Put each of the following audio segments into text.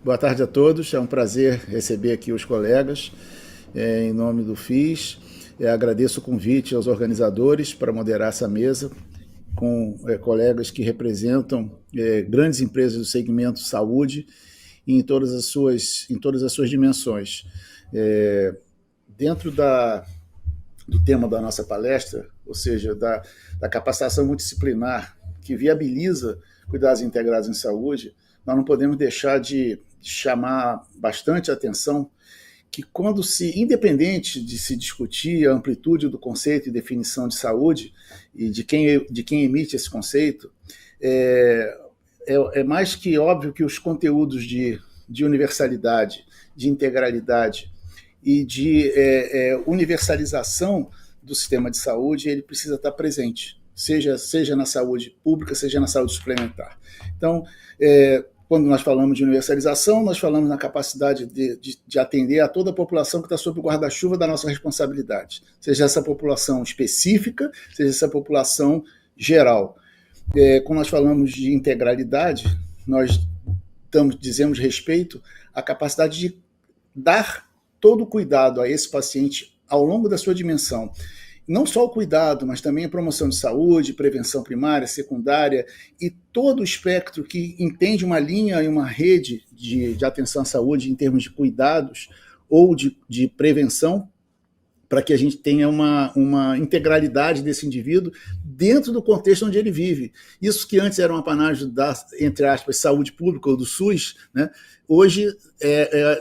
Boa tarde a todos, é um prazer receber aqui os colegas em nome do FIS. Agradeço o convite aos organizadores para moderar essa mesa com colegas que representam grandes empresas do segmento saúde em todas as suas dimensões. Dentro do tema da nossa palestra, ou seja, da capacitação multidisciplinar que viabiliza cuidados integrados em saúde, nós não podemos deixar de chamar bastante atenção que quando independente de se discutir a amplitude do conceito e definição de saúde e de quem emite esse conceito, é mais que óbvio que os conteúdos de universalidade, de integralidade e de universalização do sistema de saúde, ele precisa estar presente, seja na saúde pública, seja na saúde suplementar. Então, quando nós falamos de universalização, nós falamos na capacidade de atender a toda a população que está sob o guarda-chuva da nossa responsabilidade, seja essa população específica, seja essa população geral. Quando nós falamos de integralidade, nós dizemos respeito à capacidade de dar todo o cuidado a esse paciente ao longo da sua dimensão. Não só o cuidado, mas também a promoção de saúde, prevenção primária, secundária e todo o espectro que entende uma linha e uma rede de atenção à saúde em termos de cuidados ou de prevenção, para que a gente tenha uma integralidade desse indivíduo dentro do contexto onde ele vive. Isso que antes era um apanágio da, entre aspas, saúde pública ou do SUS, né? Hoje,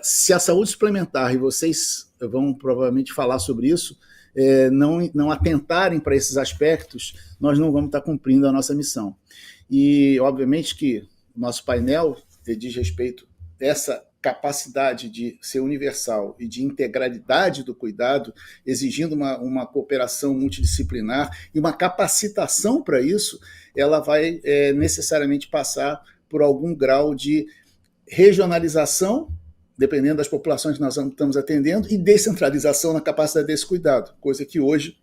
se a saúde suplementar, e vocês vão provavelmente falar sobre isso, não atentarem para esses aspectos, nós não vamos estar cumprindo a nossa missão. E, obviamente, que o nosso painel diz respeito a essa capacidade de ser universal e de integralidade do cuidado, exigindo uma cooperação multidisciplinar e uma capacitação para isso, ela vai necessariamente passar por algum grau de regionalização, dependendo das populações que nós estamos atendendo, e descentralização na capacidade desse cuidado, coisa que hoje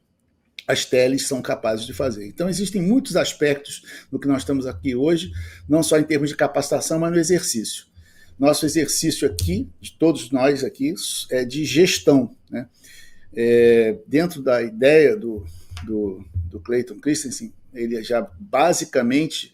as teles são capazes de fazer. Então, existem muitos aspectos no que nós estamos aqui hoje, não só em termos de capacitação, mas no exercício. Nosso exercício aqui, de todos nós aqui, é de gestão, né? Dentro da ideia do Clayton Christensen, ele já basicamente,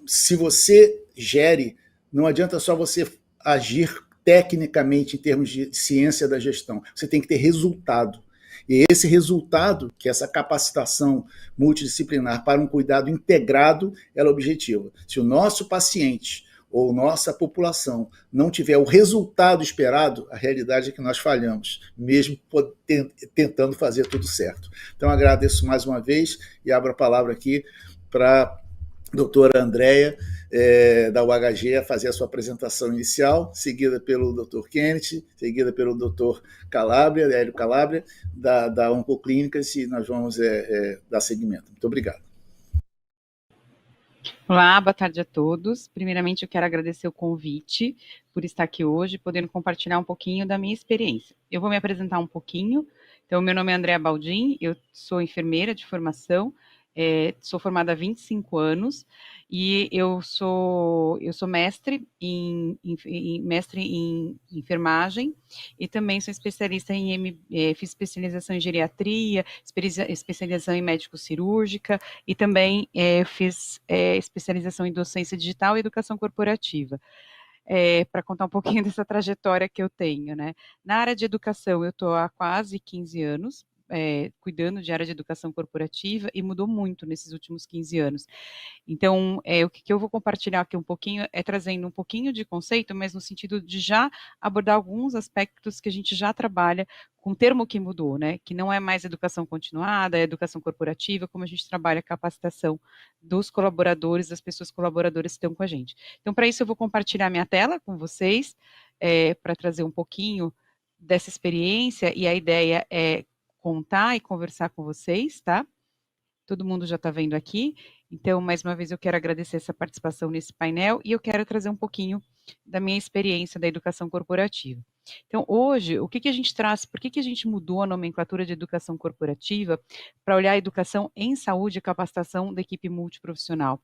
se você gere, não adianta só você agir tecnicamente em termos de ciência da gestão, você tem que ter resultado. E esse resultado, que é essa capacitação multidisciplinar para um cuidado integrado, ela é objetiva. Se o nosso paciente ou nossa população não tiver o resultado esperado, a realidade é que nós falhamos, mesmo tentando fazer tudo certo. Então, agradeço mais uma vez e abro a palavra aqui para a doutora Andréia, da UHG, a fazer a sua apresentação inicial, seguida pelo Dr. Kenneth, seguida pelo Dr. Calabria, Hélio Calabria, da Oncoclínicas, e nós vamos dar seguimento. Muito obrigado. Olá, boa tarde a todos. Primeiramente, eu quero agradecer o convite por estar aqui hoje, podendo compartilhar um pouquinho da minha experiência. Eu vou me apresentar um pouquinho. Então, meu nome é Andréa Baldin, eu sou enfermeira de formação, sou formada há 25 anos e eu sou mestre em enfermagem e também sou especialista fiz especialização em geriatria, especialização em médico-cirúrgica e também fiz especialização em docência digital e educação corporativa. Para contar um pouquinho dessa trajetória que eu tenho, né? Na área de educação, eu estou há quase 15 anos, cuidando de área de educação corporativa, e mudou muito nesses últimos 15 anos. Então, o que eu vou compartilhar aqui um pouquinho é trazendo um pouquinho de conceito, mas no sentido de já abordar alguns aspectos que a gente já trabalha com o termo que mudou, né? Que não é mais educação continuada, é educação corporativa, como a gente trabalha a capacitação dos colaboradores, das pessoas colaboradoras que estão com a gente. Então, para isso, eu vou compartilhar minha tela com vocês, para trazer um pouquinho dessa experiência, e a ideia é contar e conversar com vocês, tá? Todo mundo já está vendo aqui. Então, mais uma vez, eu quero agradecer essa participação nesse painel e eu quero trazer um pouquinho da minha experiência da educação corporativa. Então, hoje, o que que a gente traz, por que que a gente mudou a nomenclatura de educação corporativa para olhar a educação em saúde e capacitação da equipe multiprofissional?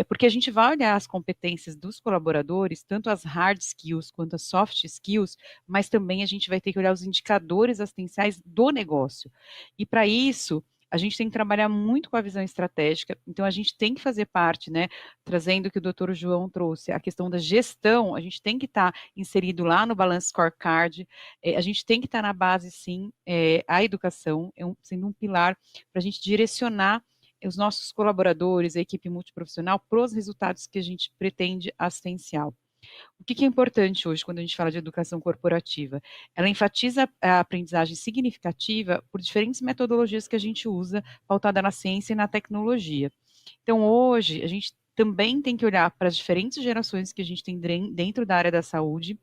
Porque a gente vai olhar as competências dos colaboradores, tanto as hard skills quanto as soft skills, mas também a gente vai ter que olhar os indicadores assistenciais do negócio. E para isso, a gente tem que trabalhar muito com a visão estratégica, então a gente tem que fazer parte, né, trazendo o que o doutor João trouxe, a questão da gestão, a gente tem que estar inserido lá no Balance Scorecard, a gente tem que estar na base, sim, a educação, sendo um pilar para a gente direcionar os nossos colaboradores, a equipe multiprofissional, para os resultados que a gente pretende assistencial. O que é importante hoje quando a gente fala de educação corporativa? Ela enfatiza a aprendizagem significativa por diferentes metodologias que a gente usa, pautada na ciência e na tecnologia. Então, hoje, a gente também tem que olhar para as diferentes gerações que a gente tem dentro da área da saúde,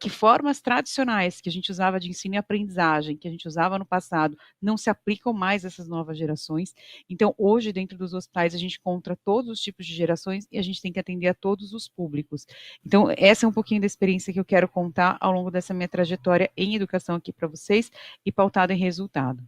que formas tradicionais que a gente usava de ensino e aprendizagem, que a gente usava no passado, não se aplicam mais a essas novas gerações. Então, hoje, dentro dos hospitais, a gente encontra todos os tipos de gerações e a gente tem que atender a todos os públicos. Então, essa é um pouquinho da experiência que eu quero contar ao longo dessa minha trajetória em educação aqui para vocês e pautada em resultado.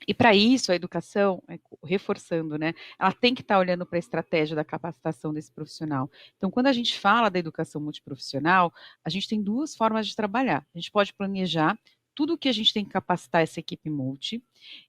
E para isso, a educação, reforçando, né, ela tem que estar olhando para a estratégia da capacitação desse profissional. Então, quando a gente fala da educação multiprofissional, a gente tem duas formas de trabalhar. A gente pode planejar tudo o que a gente tem que capacitar essa equipe multi,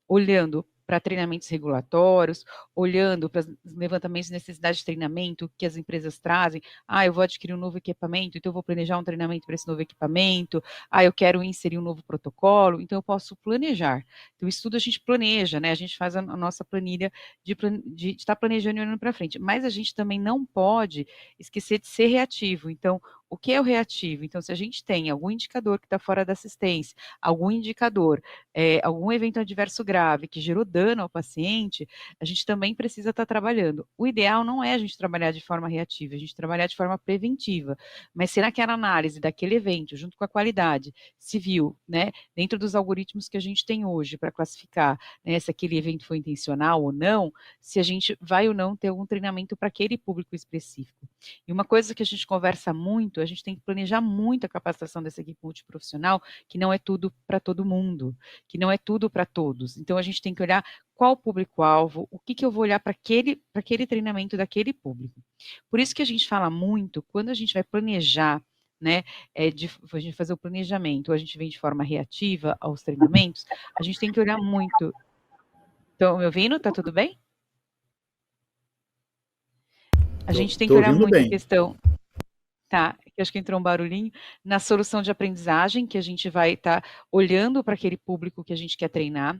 olhando para treinamentos regulatórios, olhando para os levantamentos de necessidade de treinamento que as empresas trazem. Eu vou adquirir um novo equipamento, então eu vou planejar um treinamento para esse novo equipamento. Eu quero inserir um novo protocolo, então eu posso planejar. Então, isso tudo a gente planeja, né? A gente faz a nossa planilha de estar planejando e olhando para frente. Mas a gente também não pode esquecer de ser reativo. Então, o que é o reativo? Então, se a gente tem algum indicador que está fora da assistência, algum indicador, algum evento adverso grave que gerou dano ao paciente, a gente também precisa estar trabalhando. O ideal não é a gente trabalhar de forma reativa, a gente trabalhar de forma preventiva. Mas se naquela análise daquele evento, junto com a qualidade, se viu, né, dentro dos algoritmos que a gente tem hoje para classificar, né, se aquele evento foi intencional ou não, se a gente vai ou não ter algum treinamento para aquele público específico. E uma coisa que a gente conversa muito, a gente tem que planejar muito a capacitação dessa equipe multiprofissional, que não é tudo para todo mundo, que não é tudo para todos. Então, a gente tem que olhar qual o público-alvo, o que eu vou olhar para aquele treinamento daquele público. Por isso que a gente fala muito, quando a gente vai planejar, né, a gente fazer o planejamento, ou a gente vem de forma reativa aos treinamentos, a gente tem que olhar muito. Estão me ouvindo? Tá tudo bem? A gente tem que Estou olhar ouvindo muito a bem. questão. Tá, que acho que entrou um barulhinho, na solução de aprendizagem, que a gente vai estar olhando para aquele público que a gente quer treinar.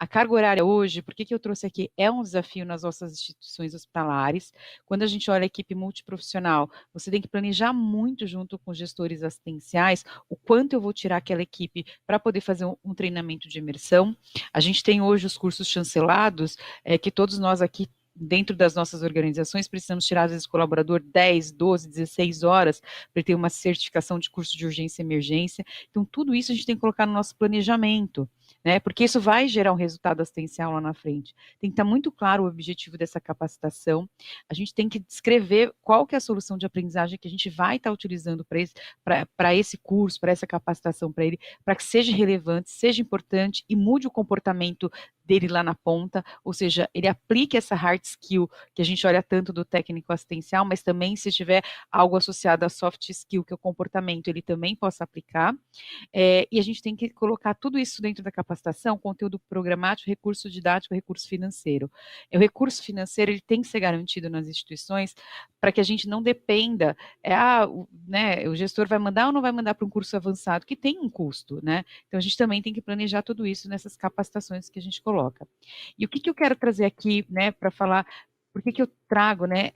A carga horária hoje, por que eu trouxe aqui? É um desafio nas nossas instituições hospitalares. Quando a gente olha a equipe multiprofissional, você tem que planejar muito junto com os gestores assistenciais o quanto eu vou tirar aquela equipe para poder fazer um treinamento de imersão. A gente tem hoje os cursos chancelados, que todos nós aqui dentro das nossas organizações, precisamos tirar, às vezes, o colaborador 10, 12, 16 horas para ter uma certificação de curso de urgência e emergência. Então, tudo isso a gente tem que colocar no nosso planejamento, né? Porque isso vai gerar um resultado assistencial lá na frente. Tem que estar muito claro o objetivo dessa capacitação. A gente tem que descrever qual que é a solução de aprendizagem que a gente vai estar utilizando para esse curso, para essa capacitação para ele, para que seja relevante, seja importante e mude o comportamento dele lá na ponta, ou seja, ele aplique essa hard skill que a gente olha tanto do técnico assistencial, mas também se tiver algo associado a soft skill, que é o comportamento, ele também possa aplicar. E a gente tem que colocar tudo isso dentro da capacitação, conteúdo programático, recurso didático, recurso financeiro. O recurso financeiro ele tem que ser garantido nas instituições para que a gente não dependa, o gestor vai mandar ou não vai mandar para um curso avançado, que tem um custo, né? Então a gente também tem que planejar tudo isso nessas capacitações que a gente coloca. E o que eu quero trazer aqui, né, para falar, por que eu trago, né,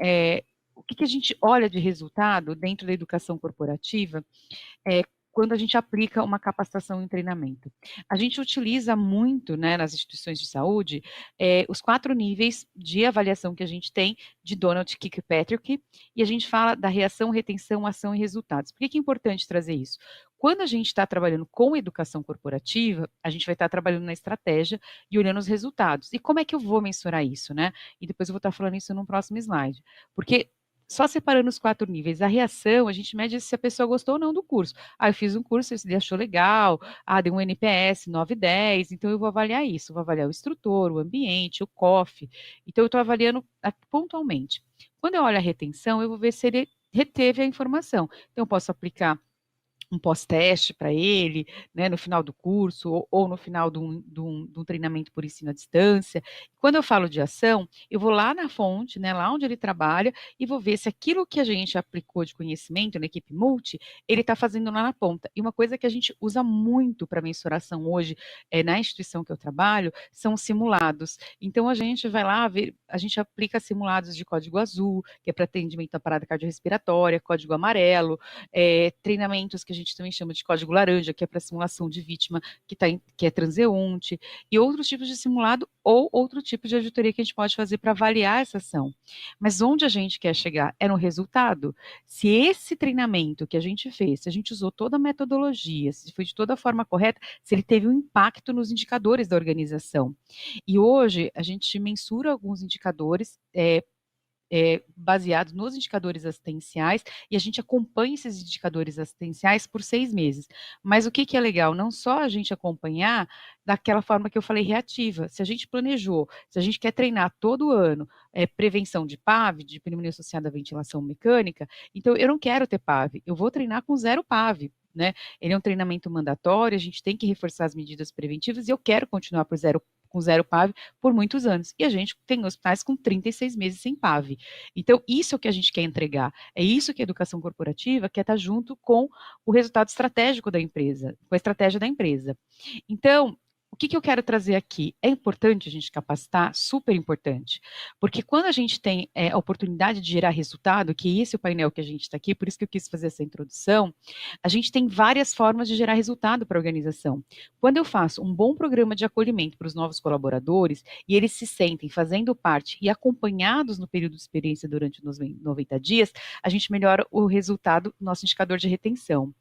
o que a gente olha de resultado dentro da educação corporativa, quando a gente aplica uma capacitação em treinamento. A gente utiliza muito, né, nas instituições de saúde, os 4 níveis de avaliação que a gente tem de Donald Kirkpatrick, e a gente fala da reação, retenção, ação e resultados. Por que é importante trazer isso? Quando a gente está trabalhando com educação corporativa, a gente vai estar trabalhando na estratégia e olhando os resultados. E como é que eu vou mensurar isso, né? E depois eu vou estar falando isso no próximo slide. Porque só separando os 4 níveis. A reação, a gente mede se a pessoa gostou ou não do curso. Eu fiz um curso, ele achou legal, deu um NPS 9, 10, então eu vou avaliar isso, vou avaliar o instrutor, o ambiente, o COF. Então eu estou avaliando pontualmente. Quando eu olho a retenção, eu vou ver se ele reteve a informação. Então eu posso aplicar um pós-teste para ele, né, no final do curso, ou no final de um treinamento por ensino à distância. Quando eu falo de ação, eu vou lá na fonte, né, lá onde ele trabalha, e vou ver se aquilo que a gente aplicou de conhecimento na equipe multi, ele está fazendo lá na ponta. E uma coisa que a gente usa muito para mensuração hoje, na instituição que eu trabalho, são os simulados. Então, a gente vai lá ver, a gente aplica simulados de código azul, que é para atendimento à parada cardiorrespiratória, código amarelo, treinamentos que a gente também chama de código laranja, que é para simulação de vítima que é transeunte, e outros tipos de simulado ou outro tipo de auditoria que a gente pode fazer para avaliar essa ação. Mas onde a gente quer chegar é no resultado. Se esse treinamento que a gente fez, se a gente usou toda a metodologia, se foi de toda a forma correta, se ele teve um impacto nos indicadores da organização. E hoje a gente mensura alguns indicadores baseados nos indicadores assistenciais, e a gente acompanha esses indicadores assistenciais por 6 meses. Mas o que é legal? Não só a gente acompanhar daquela forma que eu falei, reativa. Se a gente planejou, se a gente quer treinar todo ano prevenção de PAV, de pneumonia associada à ventilação mecânica, então eu não quero ter PAV, eu vou treinar com 0 PAV. Né? Ele é um treinamento mandatório, a gente tem que reforçar as medidas preventivas e eu quero continuar com 0 PAV por muitos anos. E a gente tem hospitais com 36 meses sem PAV. Então, isso é o que a gente quer entregar. É isso que a educação corporativa quer estar junto com o resultado estratégico da empresa, com a estratégia da empresa. Então, o que eu quero trazer aqui? É importante a gente capacitar, super importante, porque quando a gente tem a oportunidade de gerar resultado, que esse é o painel que a gente está aqui, por isso que eu quis fazer essa introdução, a gente tem várias formas de gerar resultado para a organização. Quando eu faço um bom programa de acolhimento para os novos colaboradores e eles se sentem fazendo parte e acompanhados no período de experiência durante os 90 dias, a gente melhora o resultado do nosso indicador de retenção.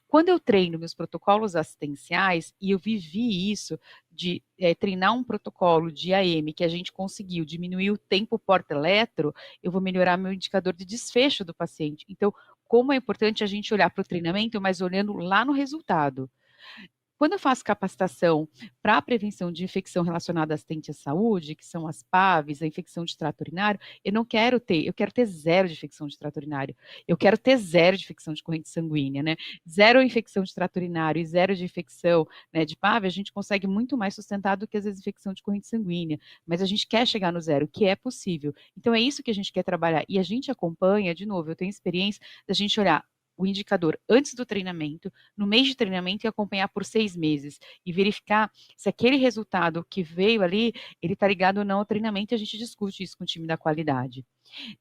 Quando eu treino meus protocolos assistenciais, e eu vivi isso, de treinar um protocolo de AM que a gente conseguiu diminuir o tempo porta-eletro, eu vou melhorar meu indicador de desfecho do paciente. Então, como é importante a gente olhar para o treinamento, mas olhando lá no resultado. Quando eu faço capacitação para a prevenção de infecção relacionada à assistente à saúde, que são as PAVs, a infecção de trato urinário, eu quero ter 0 de infecção de trato urinário. Eu quero ter 0 de infecção de corrente sanguínea, né? 0 infecção de trato urinário e 0 de infecção, né, de PAV, a gente consegue muito mais sustentar do que às vezes infecção de corrente sanguínea. Mas a gente quer chegar no 0, que é possível. Então é isso que a gente quer trabalhar. E a gente acompanha, de novo, eu tenho experiência da gente olhar o indicador antes do treinamento, no mês de treinamento e acompanhar por 6 meses e verificar se aquele resultado que veio ali, ele está ligado ou não ao treinamento, e a gente discute isso com o time da qualidade.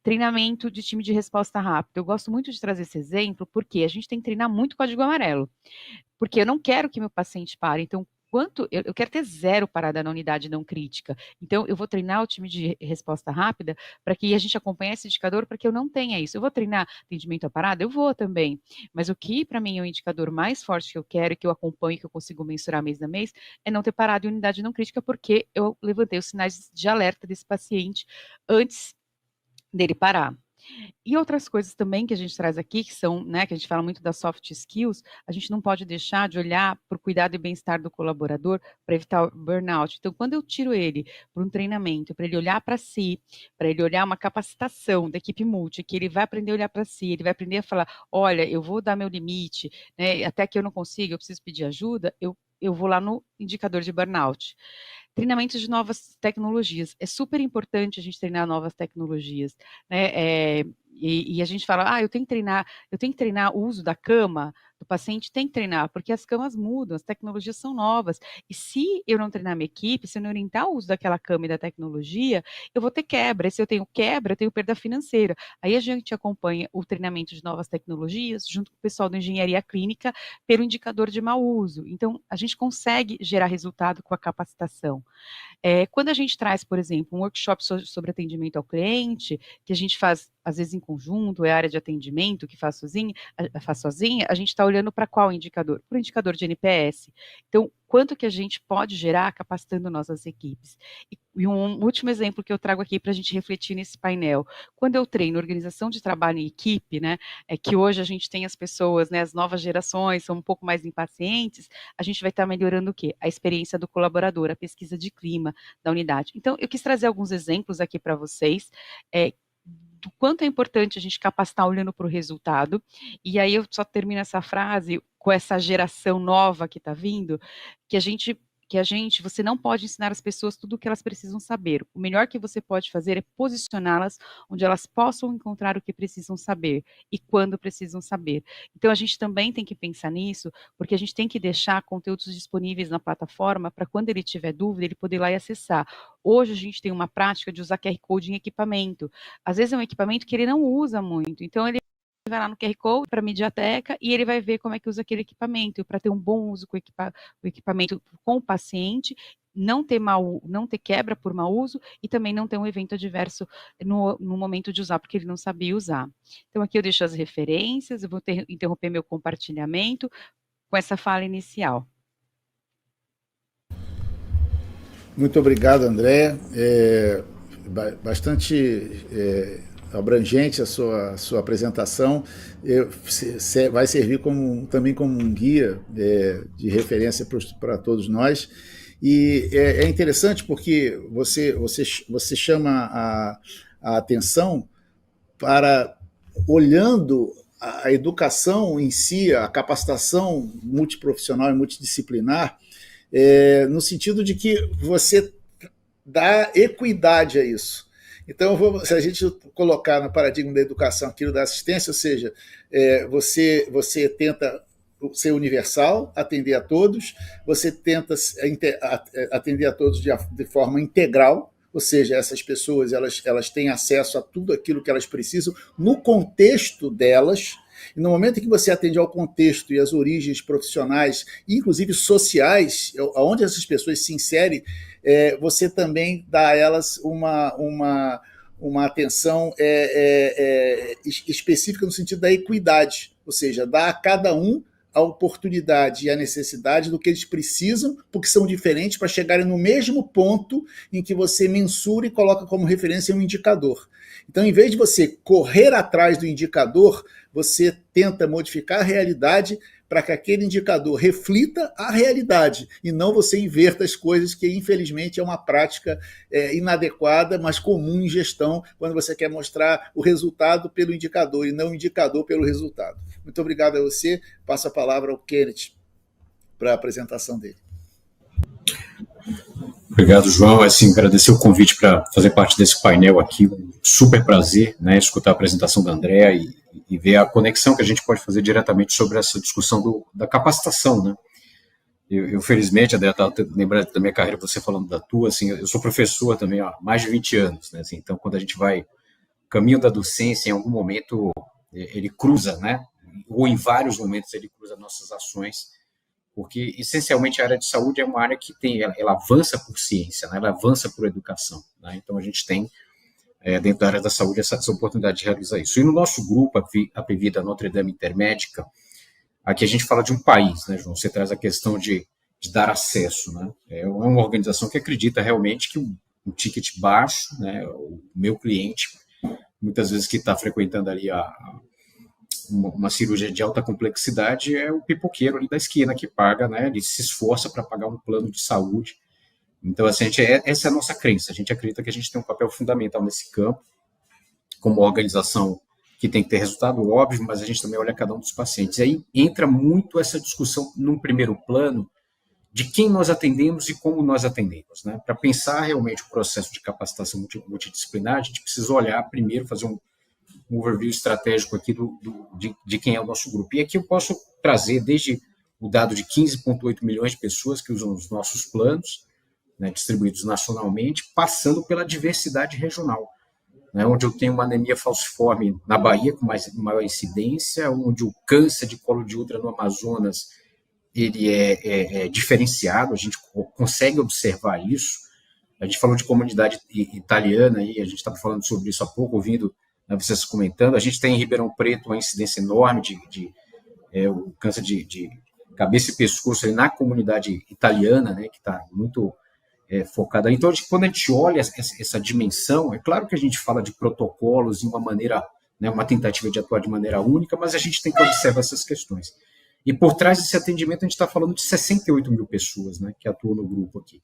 Treinamento de time de resposta rápida. Eu gosto muito de trazer esse exemplo porque a gente tem que treinar muito código amarelo, porque eu não quero que meu paciente pare, então eu quero ter 0 parada na unidade não crítica. Então, eu vou treinar o time de resposta rápida para que a gente acompanhe esse indicador para que eu não tenha isso. Eu vou treinar atendimento à parada? Eu vou também. Mas o que, para mim, é o indicador mais forte que eu quero e que eu acompanho, que eu consigo mensurar mês a mês, é não ter parado em unidade não crítica, porque eu levantei os sinais de alerta desse paciente antes dele parar. E outras coisas também que a gente traz aqui, que são, né, que a gente fala muito das soft skills, a gente não pode deixar de olhar para o cuidado e bem-estar do colaborador para evitar o burnout. Então, quando eu tiro ele para um treinamento, para ele olhar para si, para ele olhar uma capacitação da equipe multi, que ele vai aprender a olhar para si, ele vai aprender a falar, olha, eu vou dar meu limite, né, até que eu não consiga, eu preciso pedir ajuda, eu vou lá no indicador de burnout. Treinamentos de novas tecnologias. É super importante a gente treinar novas tecnologias, né? E a gente fala, eu tenho que treinar o uso da cama do paciente, tem que treinar, porque as camas mudam, as tecnologias são novas. E se eu não treinar minha equipe, se eu não orientar o uso daquela cama e da tecnologia, eu vou ter quebra. E se eu tenho quebra, eu tenho perda financeira. Aí a gente acompanha o treinamento de novas tecnologias, junto com o pessoal da engenharia clínica, pelo indicador de mau uso. Então, a gente consegue gerar resultado com a capacitação. Quando a gente traz, por exemplo, um workshop sobre atendimento ao cliente, que a gente faz, às vezes, em conjunto, é a área de atendimento que faz sozinha, a gente está olhando para qual indicador? Para o indicador de NPS. Então, quanto que a gente pode gerar capacitando nossas equipes. E um último exemplo que eu trago aqui para a gente refletir nesse painel. Quando eu treino organização de trabalho em equipe, né, é que hoje a gente tem as pessoas, né, as novas gerações são um pouco mais impacientes, a gente vai estar melhorando o quê? A experiência do colaborador, a pesquisa de clima da unidade. Então, eu quis trazer alguns exemplos aqui para vocês, do quanto é importante a gente capacitar olhando para o resultado, e aí eu só termino essa frase com essa geração nova que está vindo, que a gente, você não pode ensinar as pessoas tudo o que elas precisam saber. O melhor que você pode fazer é posicioná-las onde elas possam encontrar o que precisam saber e quando precisam saber. Então, a gente também tem que pensar nisso, porque a gente tem que deixar conteúdos disponíveis na plataforma para quando ele tiver dúvida, ele poder ir lá e acessar. Hoje, a gente tem uma prática de usar QR Code em equipamento. Às vezes é um equipamento que ele não usa muito, então ele vai lá no QR Code para a mediateca e ele vai ver como é que usa aquele equipamento, para ter um bom uso com o equipamento com o paciente, não ter quebra por mau uso e também não ter um evento adverso no momento de usar, porque ele não sabia usar. Então, aqui eu deixo as referências, eu vou interromper meu compartilhamento com essa fala inicial. Muito obrigado, André. Bastante abrangente a sua apresentação, vai servir também como um guia de referência para todos nós. E é interessante porque você chama a atenção para, olhando a educação em si, a capacitação multiprofissional e multidisciplinar, no sentido de que você dá equidade a isso. Então, se a gente colocar no paradigma da educação aquilo da assistência, ou seja, você tenta ser universal, atender a todos, você tenta atender a todos de forma integral, ou seja, essas pessoas elas têm acesso a tudo aquilo que elas precisam no contexto delas. E no momento em que você atende ao contexto e às origens profissionais, inclusive sociais, onde essas pessoas se inserem, você também dá a elas uma atenção específica no sentido da equidade, ou seja, dá a cada um a oportunidade e a necessidade do que eles precisam, porque são diferentes, para chegarem no mesmo ponto em que você mensura e coloca como referência um indicador. Então, em vez de você correr atrás do indicador, você tenta modificar a realidade para que aquele indicador reflita a realidade e não você inverta as coisas, que infelizmente é uma prática inadequada, mas comum em gestão, quando você quer mostrar o resultado pelo indicador e não o indicador pelo resultado. Muito obrigado a você. Passo a palavra ao Kenneth para a apresentação dele. Obrigado, João. Assim, agradecer o convite para fazer parte desse painel aqui. Um super prazer, né, escutar a apresentação da Andréa e ver a conexão que a gente pode fazer diretamente sobre essa discussão da capacitação, né? Eu felizmente, Andréa, estava lembrando da minha carreira, você falando da tua, assim, eu sou professor também há mais de 20 anos, né? Assim, então, quando a gente vai caminho da docência, em algum momento ele cruza, né? Ou em vários momentos ele cruza nossas ações, porque essencialmente a área de saúde é uma área que ela avança por ciência, né? Ela avança por educação, né? Então a gente tem dentro da área da saúde essa oportunidade de realizar isso. E no nosso grupo, a PVida Notre Dame Intermédica, aqui a gente fala de um país, né, João? Você traz a questão de dar acesso, né? É uma organização que acredita realmente que um ticket baixo, né, o meu cliente, muitas vezes que está frequentando ali uma cirurgia de alta complexidade, é o pipoqueiro ali da esquina que paga, né? Ele se esforça para pagar um plano de saúde. Então, assim, essa é a nossa crença. A gente acredita que a gente tem um papel fundamental nesse campo, como organização que tem que ter resultado óbvio, mas a gente também olha cada um dos pacientes. E aí entra muito essa discussão, num primeiro plano, de quem nós atendemos e como nós atendemos, né? Para pensar realmente o processo de capacitação multidisciplinar, a gente precisa olhar primeiro, fazer um overview estratégico aqui de quem é o nosso grupo. E aqui eu posso trazer desde o dado de 15,8 milhões de pessoas que usam os nossos planos, né, distribuídos nacionalmente, passando pela diversidade regional, né, onde eu tenho uma anemia falciforme na Bahia com maior incidência, onde o câncer de colo de útero no Amazonas ele é diferenciado, a gente consegue observar isso. A gente falou de comunidade italiana, e a gente estava falando sobre isso há pouco, ouvindo, né, vocês comentando. A gente tem em Ribeirão Preto uma incidência enorme o câncer cabeça e pescoço ali na comunidade italiana, né, que está muito focada. Então, quando a gente olha essa dimensão, é claro que a gente fala de protocolos em uma maneira, né, uma tentativa de atuar de maneira única, mas a gente tem que observar essas questões. E por trás desse atendimento, a gente está falando de 68 mil pessoas, né, que atuam no grupo aqui.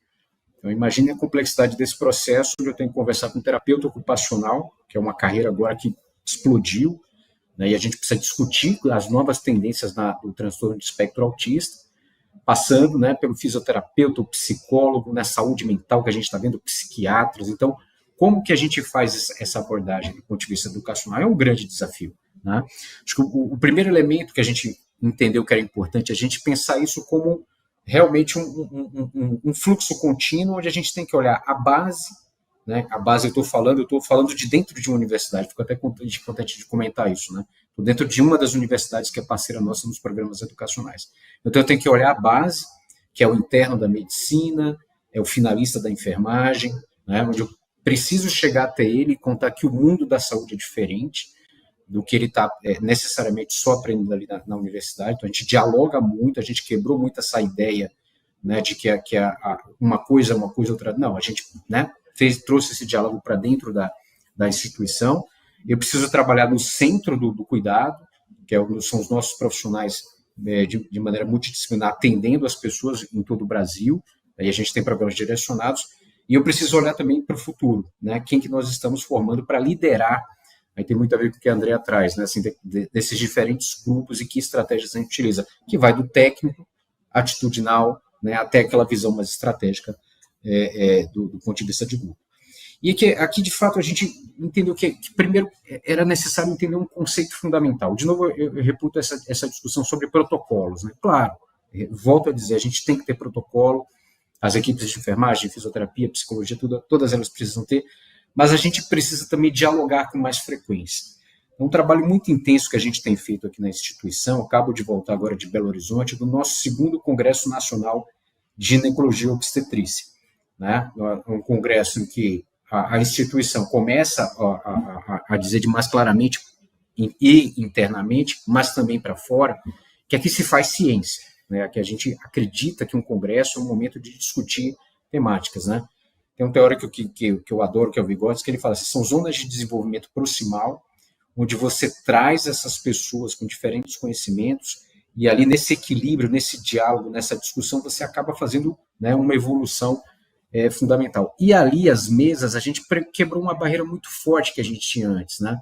Então, imagine a complexidade desse processo, onde eu tenho que conversar com um terapeuta ocupacional, que é uma carreira agora que explodiu, né, e a gente precisa discutir as novas tendências do transtorno de espectro autista, passando, né, pelo fisioterapeuta, o psicólogo, na saúde mental, que a gente está vendo, psiquiatras. Então, como que a gente faz essa abordagem do ponto de vista educacional? É um grande desafio, né? Acho que o primeiro elemento que a gente entendeu que era importante é a gente pensar isso como realmente um fluxo contínuo, onde a gente tem que olhar a base, né? A base eu estou falando de dentro de uma universidade, fico até contente de comentar isso, né? Estou dentro de uma das universidades que é parceira nossa nos programas educacionais. Então eu tenho que olhar a base, que é o interno da medicina, é o finalista da enfermagem, né? Onde eu preciso chegar até ele e contar que o mundo da saúde é diferente do que ele está necessariamente só aprendendo ali na universidade. Então a gente dialoga muito, a gente quebrou muito essa ideia, né, de que uma coisa, outra. Não, a gente, né, trouxe esse diálogo para dentro da instituição. Eu preciso trabalhar no centro do cuidado, que são os nossos profissionais de maneira multidisciplinar, atendendo as pessoas em todo o Brasil. Aí a gente tem programas direcionados. E eu preciso olhar também para o futuro, né? Quem que nós estamos formando para liderar. Aí tem muito a ver com o que a Andrea traz, né? Assim, desses diferentes grupos e que estratégias a gente utiliza, que vai do técnico, atitudinal, né, até aquela visão mais estratégica do ponto de vista de grupo. E que aqui, de fato, a gente entendeu que primeiro era necessário entender um conceito fundamental. De novo, eu reputo essa discussão sobre protocolos, né? Claro, volto a dizer, a gente tem que ter protocolo, as equipes de enfermagem, fisioterapia, psicologia, todas elas precisam ter, mas a gente precisa também dialogar com mais frequência. É um trabalho muito intenso que a gente tem feito aqui na instituição. Acabo de voltar agora de Belo Horizonte, do nosso 2º Congresso Nacional de Ginecologia e Obstetrícia, né? Um congresso em que a instituição começa a dizer de mais claramente e internamente, mas também para fora, que aqui se faz ciência, né? Que a gente acredita que um congresso é um momento de discutir temáticas, né? Tem um teórico que eu adoro, que é o Vygotsky, que ele fala assim, são zonas de desenvolvimento proximal, onde você traz essas pessoas com diferentes conhecimentos e ali nesse equilíbrio, nesse diálogo, nessa discussão, você acaba fazendo, né, uma evolução fundamental. E ali, as mesas, a gente quebrou uma barreira muito forte que a gente tinha antes, né?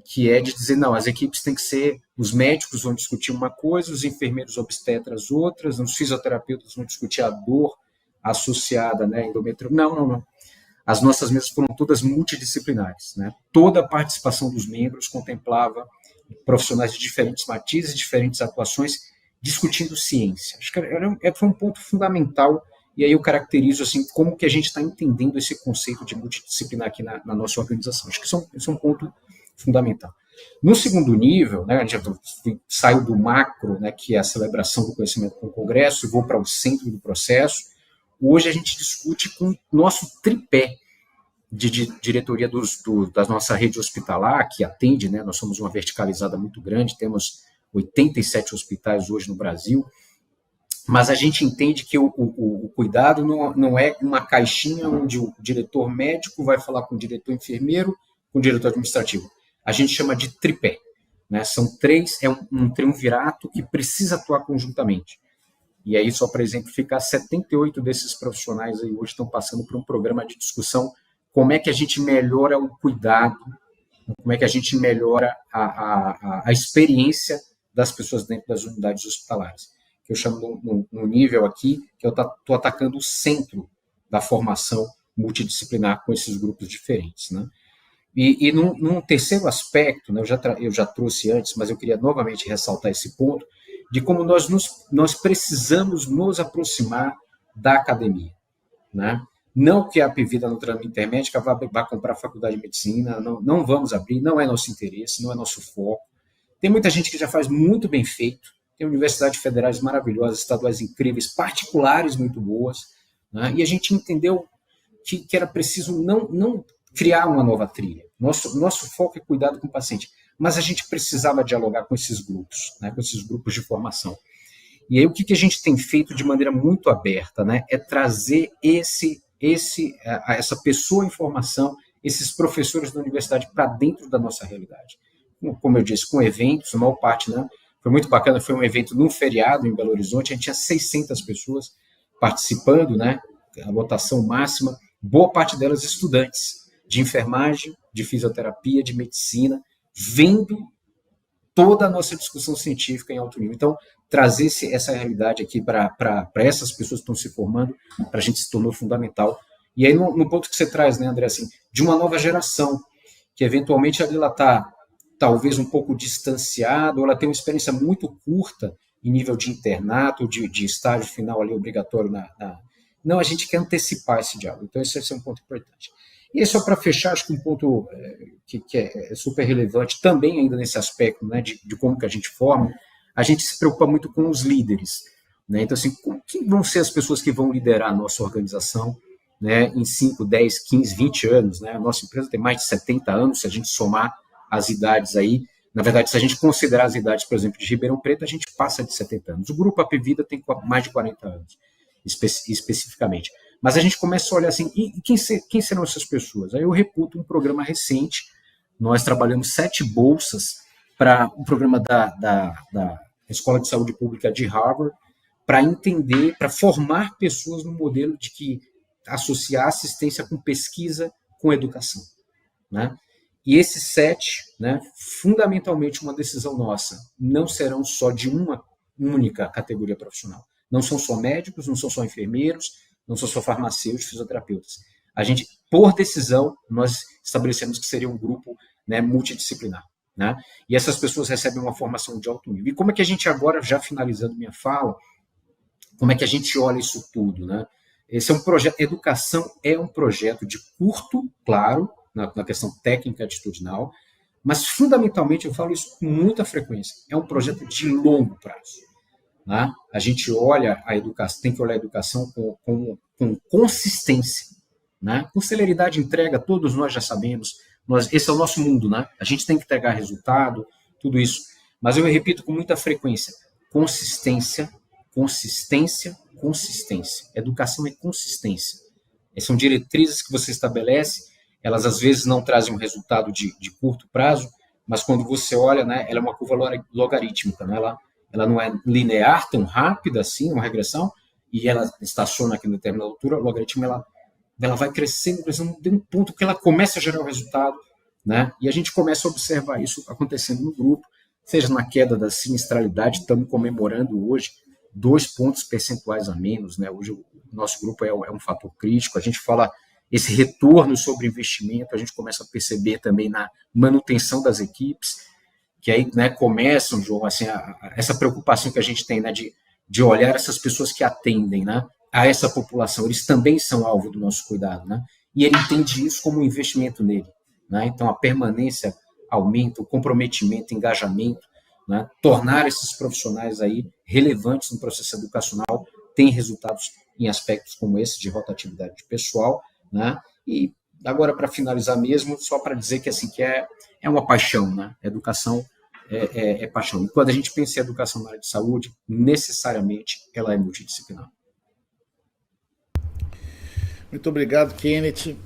Que é de dizer, não, as equipes têm que ser, os médicos vão discutir uma coisa, os enfermeiros obstetras outras, os fisioterapeutas vão discutir a dor associada, né, endometriose. Não. As nossas mesas foram todas multidisciplinares, né? Toda a participação dos membros contemplava profissionais de diferentes matizes, diferentes atuações, discutindo ciência. Acho que foi um ponto fundamental, e aí eu caracterizo assim, como que a gente está entendendo esse conceito de multidisciplinar aqui na nossa organização. Acho que esse é um ponto fundamental. No segundo nível, né, a gente saiu do macro, né, que é a celebração do conhecimento com o congresso, e vou para o centro do processo. Hoje a gente discute com o nosso tripé de diretoria da nossa rede hospitalar, que atende, né, nós somos uma verticalizada muito grande, temos 87 hospitais hoje no Brasil, mas a gente entende que o cuidado não é uma caixinha onde o diretor médico vai falar com o diretor enfermeiro, com o diretor administrativo. A gente chama de tripé, né? São 3, é um triunvirato que precisa atuar conjuntamente. E aí, só para exemplificar, 78 desses profissionais aí hoje estão passando por um programa de discussão, como é que a gente melhora o cuidado, como é que a gente melhora a experiência das pessoas dentro das unidades hospitalares. Que eu chamo no nível aqui, que eu estou atacando o centro da formação multidisciplinar com esses grupos diferentes, né? E num terceiro aspecto, né, eu já trouxe antes, mas eu queria novamente ressaltar esse ponto, de como nós precisamos nos aproximar da academia, né? Não que a Apivida Nutrami Intermédica vá comprar a faculdade de medicina, não vamos abrir, não é nosso interesse, não é nosso foco. Tem muita gente que já faz muito bem feito, tem universidades federais maravilhosas, estaduais incríveis, particulares muito boas, né? E a gente entendeu que era preciso não criar uma nova trilha. Nosso foco é cuidado com o paciente, mas a gente precisava dialogar com esses grupos, né, com esses grupos de formação. E aí o que a gente tem feito de maneira muito aberta, né, é trazer essa pessoa em formação, esses professores da universidade para dentro da nossa realidade. Como eu disse, com eventos, a maior parte, né, foi muito bacana, foi um evento num feriado em Belo Horizonte, a gente tinha 600 pessoas participando, né, a lotação máxima, boa parte delas estudantes de enfermagem, de fisioterapia, de medicina, vendo toda a nossa discussão científica em alto nível. Então, trazer essa realidade aqui para essas pessoas que estão se formando, para a gente se tornou fundamental. E aí, no ponto que você traz, né, André, assim, de uma nova geração, que eventualmente ela está talvez um pouco distanciada, ou ela tem uma experiência muito curta em nível de internato, de estágio final ali obrigatório Não, a gente quer antecipar esse diálogo. Então, esse é um ponto importante. E só para fechar, acho que um ponto que é super relevante também ainda nesse aspecto, né, de como que a gente forma, a gente se preocupa muito com os líderes. Né? Então, assim, quem vão ser as pessoas que vão liderar a nossa organização, né, em 5, 10, 15, 20 anos? Né? A nossa empresa tem mais de 70 anos, se a gente somar as idades aí. Na verdade, se a gente considerar as idades, por exemplo, de Ribeirão Preto, a gente passa de 70 anos. O Grupo Apvida tem mais de 40 anos, especificamente. Mas a gente começa a olhar assim, e quem serão essas pessoas? Aí eu reputo um programa recente, nós trabalhamos 7 bolsas para um programa da Escola de Saúde Pública de Harvard, para entender, para formar pessoas no modelo de que associar assistência com pesquisa, com educação. Né? E esses 7, né, fundamentalmente uma decisão nossa, não serão só de uma única categoria profissional. Não são só médicos, não são só enfermeiros, não são só farmacêuticos, fisioterapeutas. A gente, por decisão, nós estabelecemos que seria um grupo, né, multidisciplinar. Né? E essas pessoas recebem uma formação de alto nível. E como é que a gente agora, já finalizando minha fala, como é que a gente olha isso tudo? Né? Esse é um projeto, educação é um projeto de curto, claro, na questão técnica atitudinal, mas fundamentalmente, eu falo isso com muita frequência, é um projeto de longo prazo. Né? A gente olha a educação, tem que olhar a educação com consistência. Né? Com celeridade de entrega, todos nós já sabemos, esse é o nosso mundo, né? A gente tem que entregar resultado, tudo isso. Mas eu repito com muita frequência, consistência, consistência, consistência. Educação é consistência. Essas são diretrizes que você estabelece, elas às vezes não trazem um resultado de curto prazo, mas quando você olha, né, ela é uma curva logarítmica, né? Ela não é linear, tão rápida assim, uma regressão, e ela estaciona aqui em determinada altura, o logaritmo ela vai crescendo, de um ponto que ela começa a gerar um resultado, né? E a gente começa a observar isso acontecendo no grupo, seja na queda da sinistralidade, estamos comemorando hoje 2 pontos percentuais a menos, né? Hoje o nosso grupo é um fator crítico, a gente fala esse retorno sobre investimento, a gente começa a perceber também na manutenção das equipes, que aí, né, começam, João, assim, essa preocupação que a gente tem, né, de olhar essas pessoas que atendem, né, a essa população, eles também são alvo do nosso cuidado, né, e ele entende isso como um investimento nele, né, então a permanência aumenta, o comprometimento, engajamento, né, tornar esses profissionais aí relevantes no processo educacional tem resultados em aspectos como esse de rotatividade de pessoal, né, e agora para finalizar mesmo, só para dizer que assim que é uma paixão, né, educação é paixão, e quando a gente pensa em educação na área de saúde, necessariamente ela é multidisciplinar. Muito obrigado, Kenneth.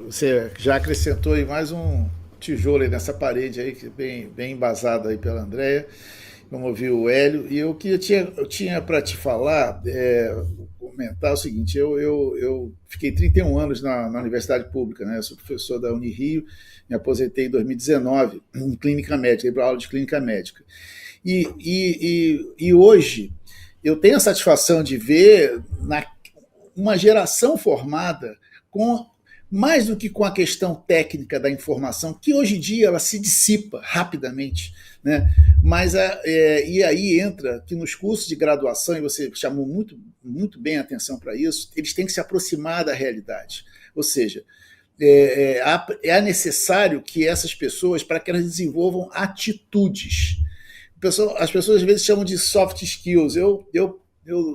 Você já acrescentou aí mais um tijolo aí nessa parede aí, que bem embasado aí pela Andréia. Vamos ouvir o Hélio. E o que eu tinha para te falar, comentar o seguinte, eu fiquei 31 anos na Universidade Pública, né? Eu sou professor da Unirio, me aposentei em 2019 em clínica médica, para aula de clínica médica. E hoje eu tenho a satisfação de ver uma geração formada mais do que com a questão técnica da informação, que hoje em dia ela se dissipa rapidamente, né? Mas e aí entra que nos cursos de graduação, e você chamou muito bem a atenção para isso, eles têm que se aproximar da realidade. Ou seja, é necessário que essas pessoas, para que elas desenvolvam atitudes. As pessoas às vezes chamam de soft skills. Eu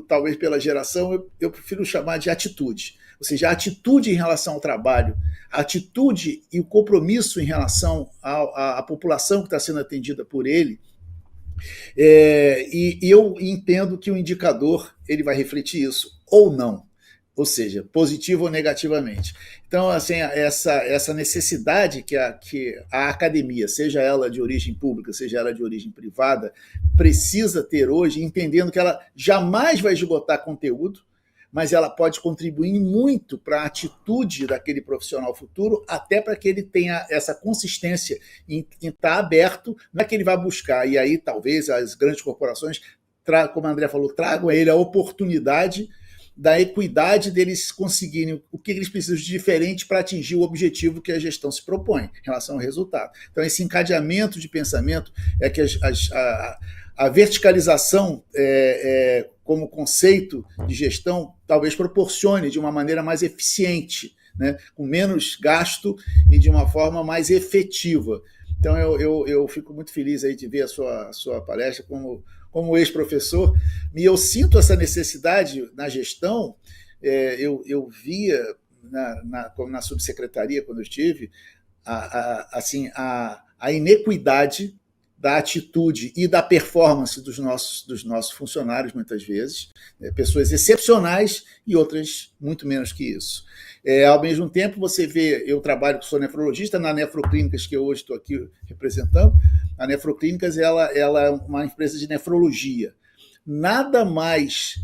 talvez pela geração, eu prefiro chamar de atitude. Ou seja, a atitude em relação ao trabalho, a atitude e o compromisso em relação à população que está sendo atendida por ele, E eu entendo que o indicador ele vai refletir isso, ou não. Ou seja, positivo ou negativamente. Então, assim, essa necessidade que a academia, seja ela de origem pública, seja ela de origem privada, precisa ter hoje, entendendo que ela jamais vai esgotar conteúdo, mas ela pode contribuir muito para a atitude daquele profissional futuro, até para que ele tenha essa consistência em estar aberto, não é que ele vai buscar, e aí talvez as grandes corporações, como a André falou, tragam a ele a oportunidade da equidade deles conseguirem o que eles precisam de diferente para atingir o objetivo que a gestão se propõe em relação ao resultado. Então, esse encadeamento de pensamento é que a verticalização como conceito de gestão talvez proporcione de uma maneira mais eficiente, né, com menos gasto e de uma forma mais efetiva. Então, eu fico muito feliz aí de ver a sua palestra como ex-professor, e eu sinto essa necessidade na gestão. Eu via na subsecretaria, quando eu estive, a inequidade da atitude e da performance dos nossos funcionários, muitas vezes, pessoas excepcionais e outras muito menos que isso. Ao mesmo tempo, você vê, eu sou nefrologista na Nefroclínicas, que eu hoje estou aqui representando. A Nefroclínicas ela é uma empresa de nefrologia. Nada mais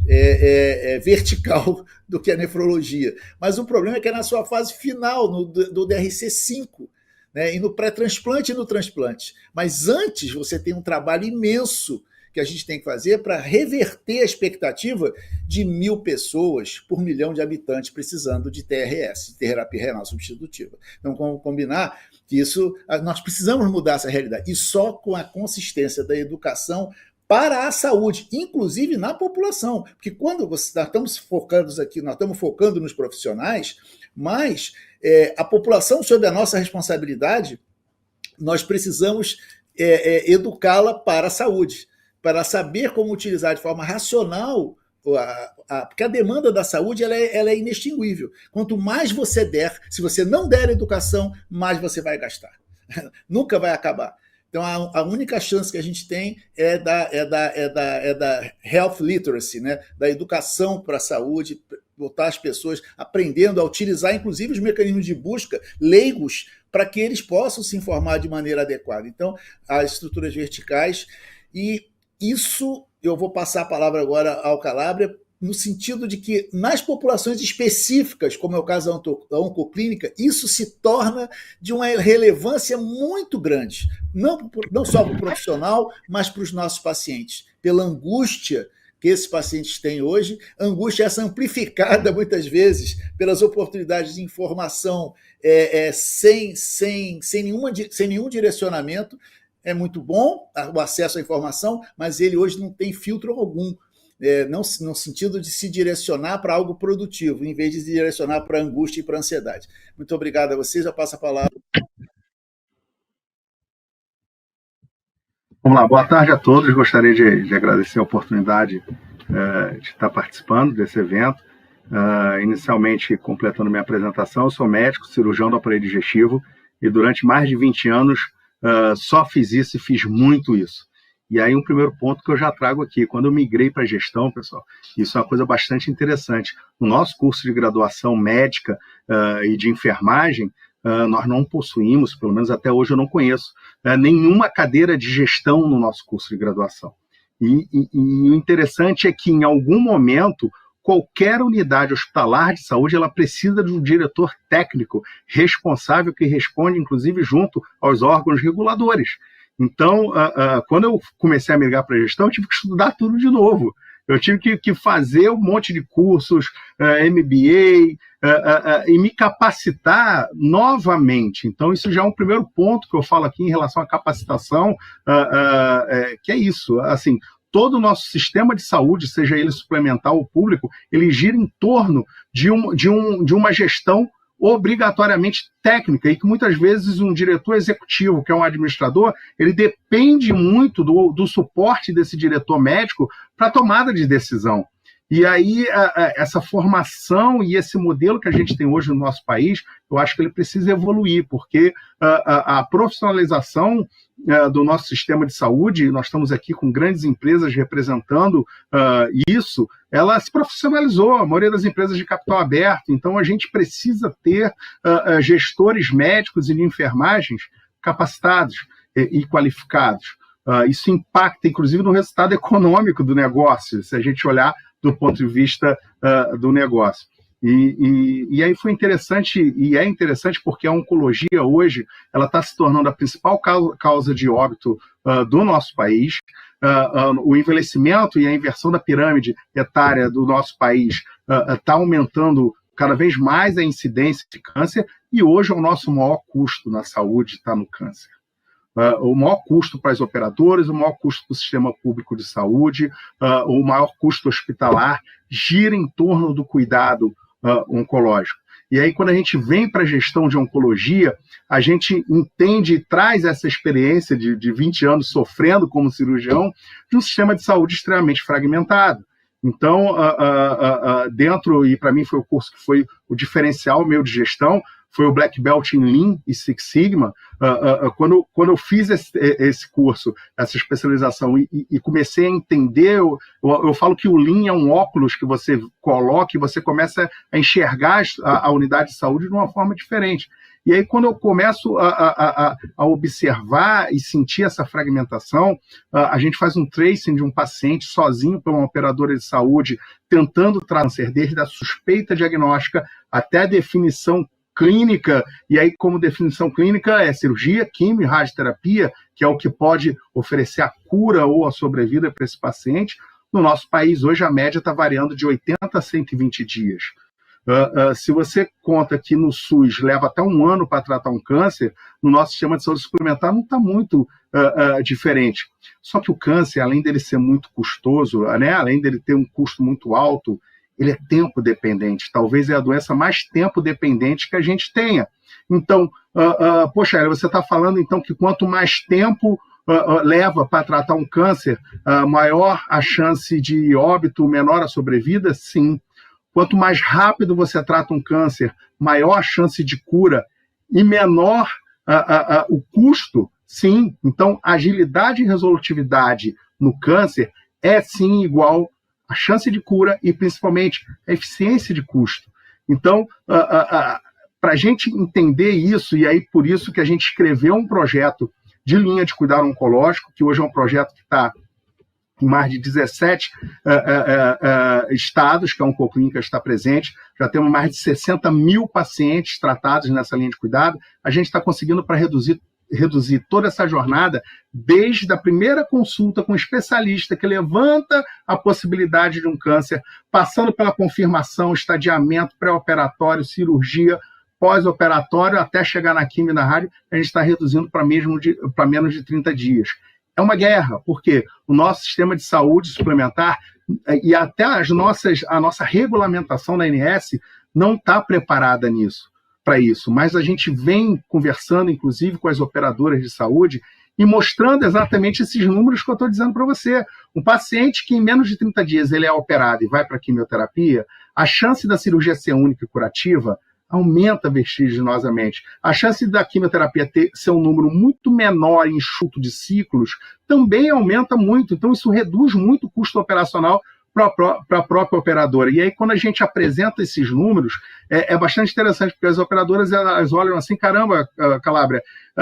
vertical do que a nefrologia. Mas o problema é que é na sua fase final, do DRC5, né, e no pré-transplante e no transplante. Mas antes você tem um trabalho imenso que a gente tem que fazer para reverter a expectativa de 1.000 pessoas por 1 milhão de habitantes precisando de TRS, terapia renal substitutiva. Então, vamos combinar que nós precisamos mudar essa realidade, e só com a consistência da educação para a saúde, inclusive na população, porque quando nós estamos focando nos profissionais, mas a população, sob a nossa responsabilidade, nós precisamos educá-la para a saúde, para saber como utilizar de forma racional, porque a demanda da saúde ela é inextinguível. Quanto mais você der, se você não der educação, mais você vai gastar. Nunca vai acabar. Então, a única chance que a gente tem é da health literacy, né? Da educação para a saúde, botar as pessoas aprendendo a utilizar, inclusive, os mecanismos de busca leigos para que eles possam se informar de maneira adequada. Então, as estruturas verticais, e isso eu vou passar a palavra agora ao Calabria, no sentido de que nas populações específicas, como é o caso da oncoclínica, isso se torna de uma relevância muito grande, não só para o profissional, mas para os nossos pacientes, pela angústia que esses pacientes têm hoje, angústia essa amplificada muitas vezes pelas oportunidades de informação sem nenhum direcionamento. É muito bom o acesso à informação, mas ele hoje não tem filtro algum, não no sentido de se direcionar para algo produtivo, em vez de se direcionar para a angústia e para a ansiedade. Muito obrigado a vocês, eu passo a palavra. Vamos lá, boa tarde a todos. Gostaria de agradecer a oportunidade de estar participando desse evento. Inicialmente, completando minha apresentação, eu sou médico, cirurgião do aparelho digestivo, e durante mais de 20 anos só fiz isso e fiz muito isso. E aí um primeiro ponto que eu já trago aqui, quando eu migrei para a gestão, pessoal, isso é uma coisa bastante interessante. No nosso curso de graduação médica e de enfermagem, nós não possuímos, pelo menos até hoje eu não conheço, nenhuma cadeira de gestão no nosso curso de graduação. E o interessante é que, em algum momento, qualquer unidade hospitalar de saúde ela precisa de um diretor técnico responsável que responde, inclusive, junto aos órgãos reguladores. Então, quando eu comecei a migrar para a gestão, eu tive que estudar tudo de novo. Eu tive que fazer um monte de cursos, MBA, e me capacitar novamente. Então, isso já é um primeiro ponto que eu falo aqui em relação à capacitação, que é isso. Assim, todo o nosso sistema de saúde, seja ele suplementar ou público, ele gira em torno de uma gestão obrigatoriamente técnica, e que muitas vezes um diretor executivo, que é um administrador, ele depende muito do suporte desse diretor médico para a tomada de decisão. E aí essa formação e esse modelo que a gente tem hoje no nosso país, eu acho que ele precisa evoluir, porque a profissionalização do nosso sistema de saúde, nós estamos aqui com grandes empresas representando isso, ela se profissionalizou, a maioria das empresas de capital aberto, então a gente precisa ter gestores médicos e de enfermagens capacitados e qualificados. Isso impacta, inclusive, no resultado econômico do negócio, se a gente olhar do ponto de vista do negócio. E aí foi interessante, e é interessante porque a oncologia hoje ela está se tornando a principal causa de óbito do nosso país. O envelhecimento e a inversão da pirâmide etária do nosso país está aumentando cada vez mais a incidência de câncer, e hoje o nosso maior custo na saúde está no câncer. O maior custo para as operadoras, o maior custo para o sistema público de saúde, o maior custo hospitalar gira em torno do cuidado oncológico. E aí, quando a gente vem para a gestão de oncologia, a gente entende e traz essa experiência de 20 anos sofrendo como cirurgião de um sistema de saúde extremamente fragmentado. Então, dentro, e para mim foi o curso que foi o diferencial meu de gestão, foi o Black Belt em Lean e Six Sigma. Quando eu fiz esse curso, essa especialização, e comecei a entender, eu falo que o Lean é um óculos que você coloca e você começa a enxergar a unidade de saúde de uma forma diferente. E aí, quando eu começo a observar e sentir essa fragmentação, a gente faz um tracing de um paciente sozinho por uma operadora de saúde, tentando câncer, desde a suspeita diagnóstica até a definição clínica, e aí como definição clínica é cirurgia, quimio e radioterapia, que é o que pode oferecer a cura ou a sobrevida para esse paciente. No nosso país, hoje, a média está variando de 80 a 120 dias. Se você conta que no SUS leva até um ano para tratar um câncer, no nosso sistema de saúde suplementar não está muito diferente. Só que o câncer, além dele ser muito custoso, né, além dele ter um custo muito alto, ele é tempo dependente. Talvez é a doença mais tempo dependente que a gente tenha. Então, poxa, você está falando então que quanto mais tempo leva para tratar um câncer, maior a chance de óbito, menor a sobrevida? Sim. Quanto mais rápido você trata um câncer, maior a chance de cura e menor o custo? Sim. Então, agilidade e resolutividade no câncer é sim igual a chance de cura e, principalmente, a eficiência de custo. Então, para a gente entender isso, e aí por isso que a gente escreveu um projeto de linha de cuidado oncológico, que hoje é um projeto que está em mais de 17 estados, que a Oncoclínica está presente, já temos mais de 60 mil pacientes tratados nessa linha de cuidado. A gente está conseguindo para reduzir toda essa jornada, desde a primeira consulta com o especialista que levanta a possibilidade de um câncer, passando pela confirmação, estadiamento, pré-operatório, cirurgia, pós-operatório, até chegar na quimio e na rádio, a gente está reduzindo para menos de 30 dias. É uma guerra, porque o nosso sistema de saúde suplementar e até a nossa regulamentação na ANS não está preparada para isso, mas a gente vem conversando, inclusive, com as operadoras de saúde e mostrando exatamente esses números que eu estou dizendo para você. Um paciente que em menos de 30 dias ele é operado e vai para a quimioterapia, a chance da cirurgia ser única e curativa aumenta vertiginosamente. A chance da quimioterapia ser um número muito menor e enxuto de ciclos também aumenta muito. Então, isso reduz muito o custo operacional para a própria operadora. E aí, quando a gente apresenta esses números, é bastante interessante, porque as operadoras elas olham assim, caramba, Calabria,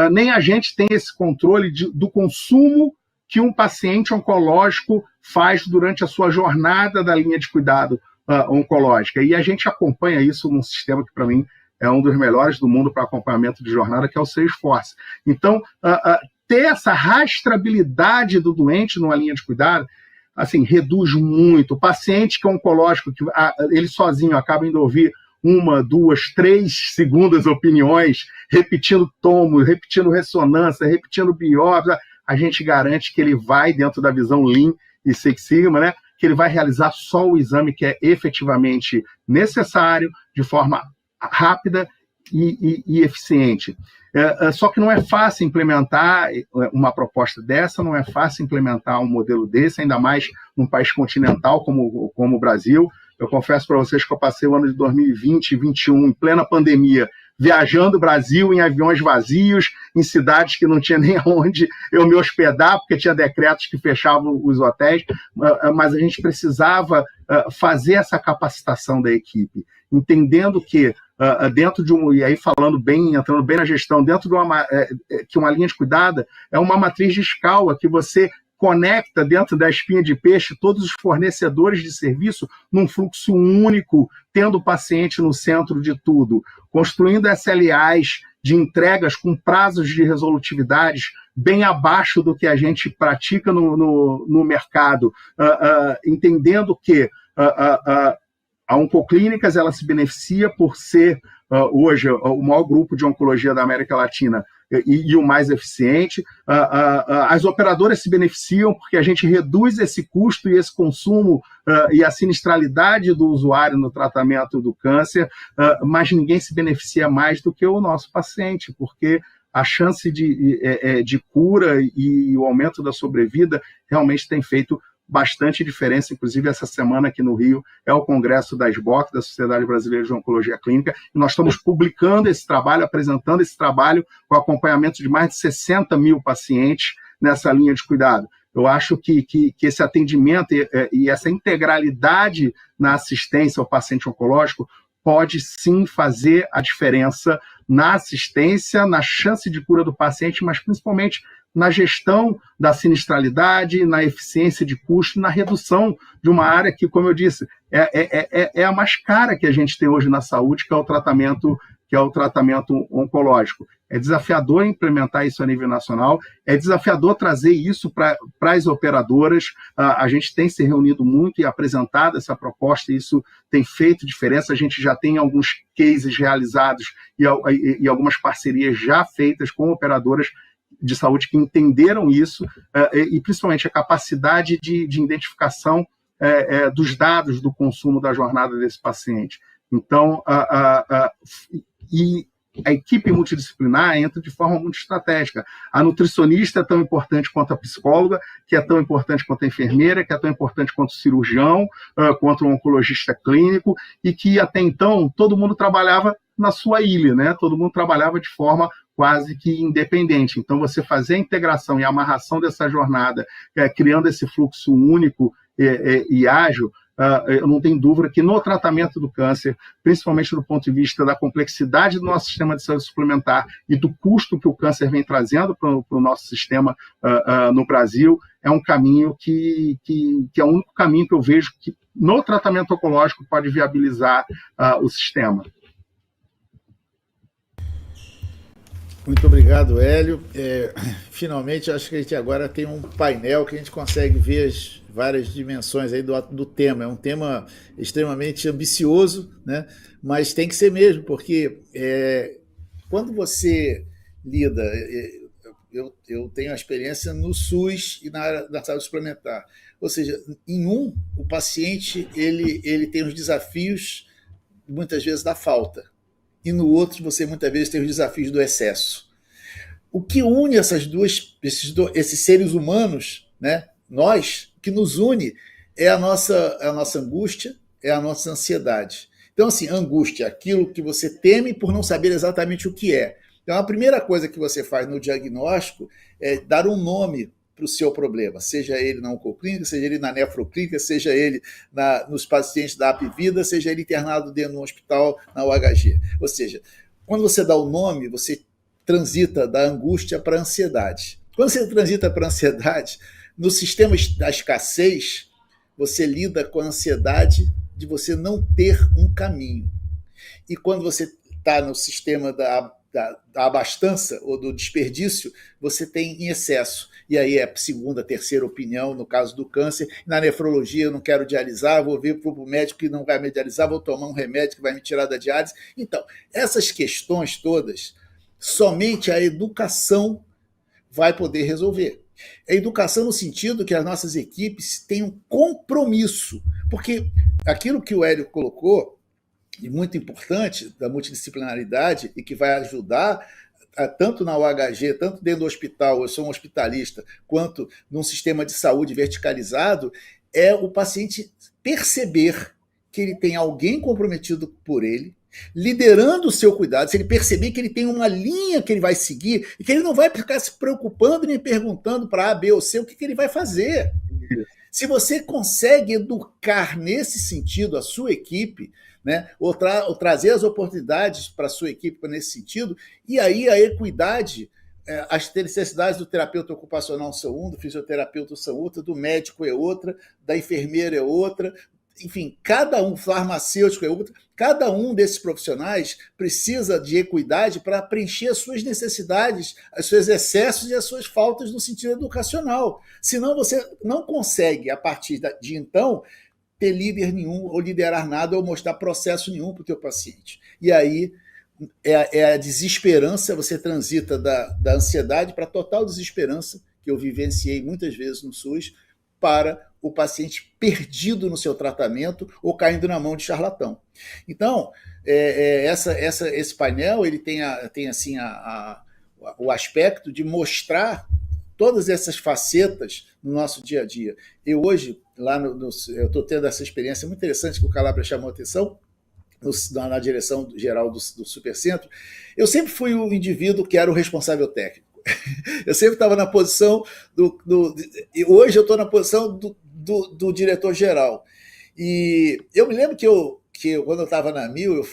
nem a gente tem esse controle do consumo que um paciente oncológico faz durante a sua jornada da linha de cuidado oncológica. E a gente acompanha isso num sistema que, para mim, é um dos melhores do mundo para acompanhamento de jornada, que é o Salesforce. Então, ter essa rastreabilidade do doente numa linha de cuidado, assim, reduz muito. O paciente que é oncológico, que ele sozinho acaba indo ouvir 1, 2, 3 segundas opiniões, repetindo tomo, repetindo ressonância, repetindo biópsia, a gente garante que ele vai, dentro da visão Lean e Six Sigma, né, que ele vai realizar só o exame que é efetivamente necessário, de forma rápida e eficiente. Só que não é fácil implementar uma proposta dessa, não é fácil implementar um modelo desse, ainda mais num país continental como o Brasil. Eu confesso para vocês que eu passei o ano de 2020 e 2021 em plena pandemia, viajando o Brasil em aviões vazios, em cidades que não tinha nem onde eu me hospedar, porque tinha decretos que fechavam os hotéis, mas a gente precisava fazer essa capacitação da equipe, entendendo que dentro de e aí falando bem, entrando bem na gestão, dentro de que uma linha de cuidado é uma matriz de escala que você conecta dentro da espinha de peixe todos os fornecedores de serviço num fluxo único, tendo o paciente no centro de tudo, construindo SLAs de entregas com prazos de resolutividades bem abaixo do que a gente pratica no mercado, entendendo que a Oncoclínicas ela se beneficia por ser hoje o maior grupo de oncologia da América Latina e o mais eficiente. As operadoras se beneficiam porque a gente reduz esse custo e esse consumo e a sinistralidade do usuário no tratamento do câncer, mas ninguém se beneficia mais do que o nosso paciente, porque a chance de cura e o aumento da sobrevida realmente tem feito bastante diferença. Inclusive, essa semana aqui no Rio é o congresso da SBOC, da Sociedade Brasileira de Oncologia Clínica, e nós estamos publicando esse trabalho, apresentando esse trabalho com acompanhamento de mais de 60 mil pacientes nessa linha de cuidado. Eu acho que esse atendimento e essa integralidade na assistência ao paciente oncológico pode sim fazer a diferença na assistência, na chance de cura do paciente, mas principalmente na gestão da sinistralidade, na eficiência de custo, na redução de uma área que, como eu disse, é a mais cara que a gente tem hoje na saúde, que é o tratamento oncológico. É desafiador implementar isso a nível nacional, é desafiador trazer isso para as operadoras. A gente tem se reunido muito e apresentado essa proposta, e isso tem feito diferença. A gente já tem alguns cases realizados e algumas parcerias já feitas com operadoras de saúde que entenderam isso, e principalmente a capacidade de identificação dos dados do consumo da jornada desse paciente. Então, e a equipe multidisciplinar entra de forma muito estratégica. A nutricionista é tão importante quanto a psicóloga, que é tão importante quanto a enfermeira, que é tão importante quanto o cirurgião, quanto o oncologista clínico, e que até então todo mundo trabalhava na sua ilha, né? Todo mundo trabalhava de forma quase que independente. Então, você fazer a integração e a amarração dessa jornada, criando esse fluxo único e ágil, eu não tenho dúvida que no tratamento do câncer, principalmente do ponto de vista da complexidade do nosso sistema de saúde suplementar e do custo que o câncer vem trazendo para o nosso sistema no Brasil, é um caminho que é o único caminho que eu vejo que no tratamento oncológico pode viabilizar o sistema. Muito obrigado, Hélio. Finalmente, acho que a gente agora tem um painel que a gente consegue ver as várias dimensões aí do tema. É um tema extremamente ambicioso, né? Mas tem que ser mesmo, porque quando você lida... Eu tenho a experiência no SUS e na área da saúde suplementar. Ou seja, o paciente ele tem os desafios, muitas vezes, da falta. E no outro, você muitas vezes tem os desafios do excesso. O que une esses seres humanos, né? Nós, o que nos une é a nossa angústia, é a nossa ansiedade. Então, assim, angústia, aquilo que você teme por não saber exatamente o que é. Então, a primeira coisa que você faz no diagnóstico é dar um nome para o seu problema, seja ele na oncoclínica, seja ele na nefroclínica, seja ele nos pacientes da Apvida, seja ele internado dentro de um hospital na UHG. Ou seja, quando você dá o nome, você transita da angústia para a ansiedade. Quando você transita para a ansiedade, no sistema da escassez, você lida com a ansiedade de você não ter um caminho. E quando você está no sistema da abastança ou do desperdício, você tem em excesso. E aí é segunda, terceira opinião, no caso do câncer. Na nefrologia, eu não quero dialisar, vou vir para o médico que não vai me dialisar, vou tomar um remédio que vai me tirar da diálise. Então, essas questões todas, somente a educação vai poder resolver. A educação no sentido que as nossas equipes tenham compromisso, porque aquilo que o Hélio colocou, e muito importante, da multidisciplinaridade, e que vai ajudar tanto na UHG, tanto dentro do hospital, eu sou um hospitalista, quanto num sistema de saúde verticalizado, é o paciente perceber que ele tem alguém comprometido por ele, liderando o seu cuidado, se ele perceber que ele tem uma linha que ele vai seguir e que ele não vai ficar se preocupando nem perguntando para A, B ou C o que ele vai fazer. Se você consegue educar nesse sentido a sua equipe, né, ou trazer as oportunidades para a sua equipe nesse sentido, e aí a equidade, as necessidades do terapeuta ocupacional são uma, do fisioterapeuta são outra, do médico é outra, da enfermeira é outra, enfim, cada um, farmacêutico é outra, cada um desses profissionais precisa de equidade para preencher as suas necessidades, os seus excessos e as suas faltas no sentido educacional. Senão você não consegue, a partir de então, ter líder nenhum, ou liderar nada, ou mostrar processo nenhum para o teu paciente. E aí é a desesperança, você transita da ansiedade para a total desesperança, que eu vivenciei muitas vezes no SUS, para o paciente perdido no seu tratamento ou caindo na mão de charlatão. Então, esse painel ele tem assim, o aspecto de mostrar todas essas facetas no nosso dia a dia. Eu hoje, eu estou tendo essa experiência muito interessante que o Calabria chamou a atenção, na direção geral do Supercentro. Eu sempre fui o indivíduo que era o responsável técnico. Eu sempre estava na posição e hoje eu estou na posição do diretor-geral. E eu me lembro que quando eu estava na Mil, eu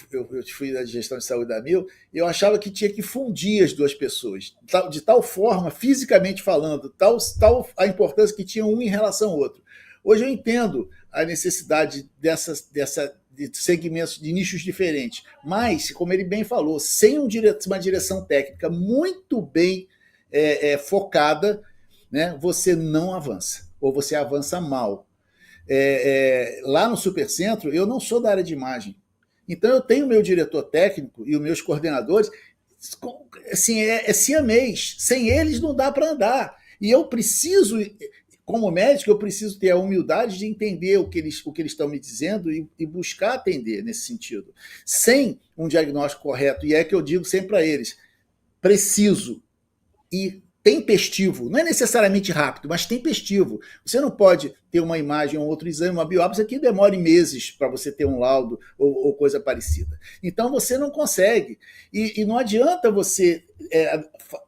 fui na gestão de saúde da Mil, eu achava que tinha que fundir as duas pessoas, de tal forma, fisicamente falando, tal a importância que tinha um em relação ao outro. Hoje eu entendo a necessidade de segmentos, de nichos diferentes, mas, como ele bem falou, sem uma direção técnica muito bem focada, né, você não avança, ou você avança mal. Lá no Supercentro, eu não sou da área de imagem, então eu tenho o meu diretor técnico e os meus coordenadores, assim, siamês, sem eles não dá para andar, e eu preciso, como médico, eu preciso ter a humildade de entender o que eles estão me dizendo e buscar atender nesse sentido, sem um diagnóstico correto, e é que eu digo sempre para eles, preciso e tempestivo, não é necessariamente rápido, mas tempestivo. Você não pode ter uma imagem ou outro exame, uma biópsia que demore meses para você ter um laudo ou coisa parecida. Então você não consegue. E não adianta você,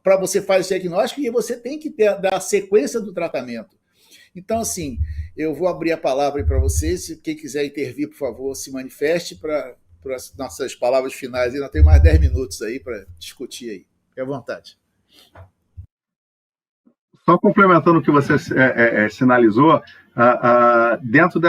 para você fazer esse diagnóstico, e você tem que dar a sequência do tratamento. Então, assim, eu vou abrir a palavra para vocês. Quem quiser intervir, por favor, se manifeste para as nossas palavras finais. Eu não tenho mais 10 minutos aí para discutir aí. Fique à vontade. Só complementando o que você sinalizou, dentro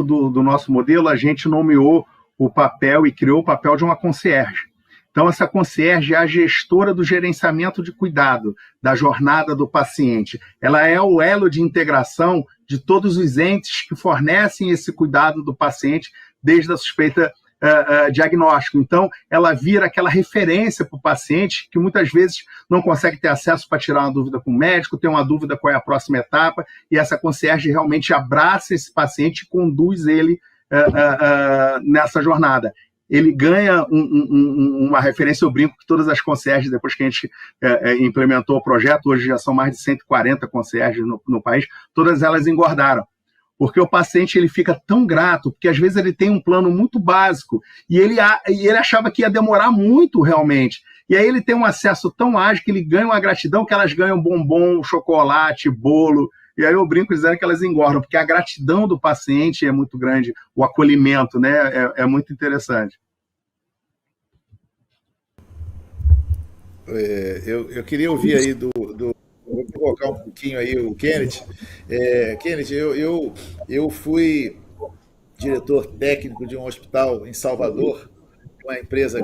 do nosso modelo, a gente nomeou o papel e criou o papel de uma concierge. Então, essa concierge é a gestora do gerenciamento de cuidado, da jornada do paciente. Ela é o elo de integração de todos os entes que fornecem esse cuidado do paciente desde a suspeita diagnóstico. Então, ela vira aquela referência para o paciente que muitas vezes não consegue ter acesso para tirar uma dúvida com o médico, tem uma dúvida qual é a próxima etapa, e essa concierge realmente abraça esse paciente e conduz ele nessa jornada. Ele ganha uma referência, eu brinco que todas as concierges, depois que a gente implementou o projeto, hoje já são mais de 140 concierges no país, todas elas engordaram. Porque o paciente ele fica tão grato, porque às vezes ele tem um plano muito básico e ele achava que ia demorar muito realmente. E aí ele tem um acesso tão ágil que ele ganha uma gratidão que elas ganham bombom, chocolate, bolo. E aí eu brinco dizendo que elas engordam, porque a gratidão do paciente é muito grande, o acolhimento, né, é muito interessante. Eu queria ouvir aí vou colocar um pouquinho aí o Kenneth. Kenneth, eu fui diretor técnico de um hospital em Salvador, uma empresa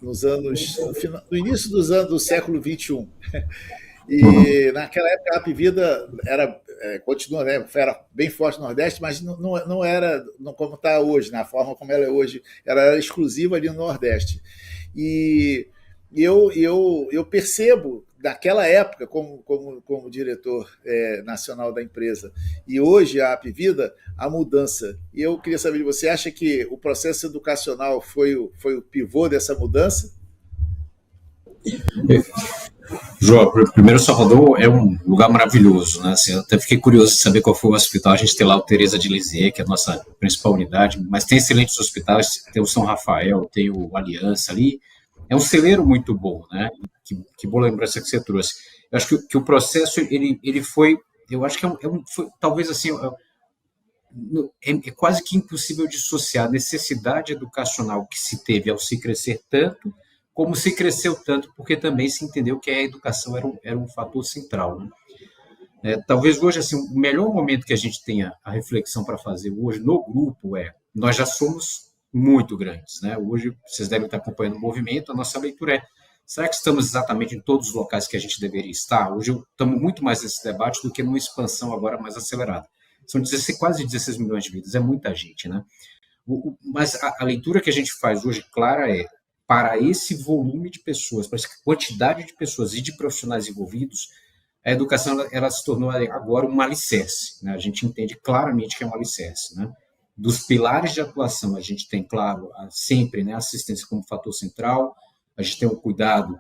no início dos anos do século XXI. E naquela época a Apvida continua, né, era bem forte no Nordeste, mas não era como está hoje, na forma como ela é hoje, ela era exclusiva ali no Nordeste. E eu percebo, naquela época, como diretor nacional da empresa, e hoje a Apvida, a mudança. E eu queria saber de você, acha que o processo educacional foi o pivô dessa mudança? João, primeiro, Salvador é um lugar maravilhoso, né? Assim, eu até fiquei curioso de saber qual foi o hospital. A gente tem lá o Teresa de Lisieux, que é a nossa principal unidade, mas tem excelentes hospitais, tem o São Rafael, tem o Aliança ali. É um celeiro muito bom, né? Que boa lembrança que você trouxe. Eu acho que o processo, ele foi, eu acho que foi, talvez assim, é quase que impossível dissociar a necessidade educacional que se teve ao se crescer tanto, como se cresceu tanto, porque também se entendeu que a educação era um fator central, né? Talvez hoje, assim, o melhor momento que a gente tenha a reflexão para fazer hoje no grupo nós já somos muito grandes, né? Hoje, vocês devem estar acompanhando o movimento, a nossa leitura será que estamos exatamente em todos os locais que a gente deveria estar? Hoje estamos muito mais nesse debate do que numa expansão agora mais acelerada. São quase 16 milhões de vidas, é muita gente, né? Mas a leitura que a gente faz hoje, clara, para esse volume de pessoas, para essa quantidade de pessoas e de profissionais envolvidos, a educação ela se tornou agora um alicerce, né? A gente entende claramente que é um alicerce, né? Dos pilares de atuação, a gente tem, claro, sempre, né, a assistência como fator central, a gente tem o cuidado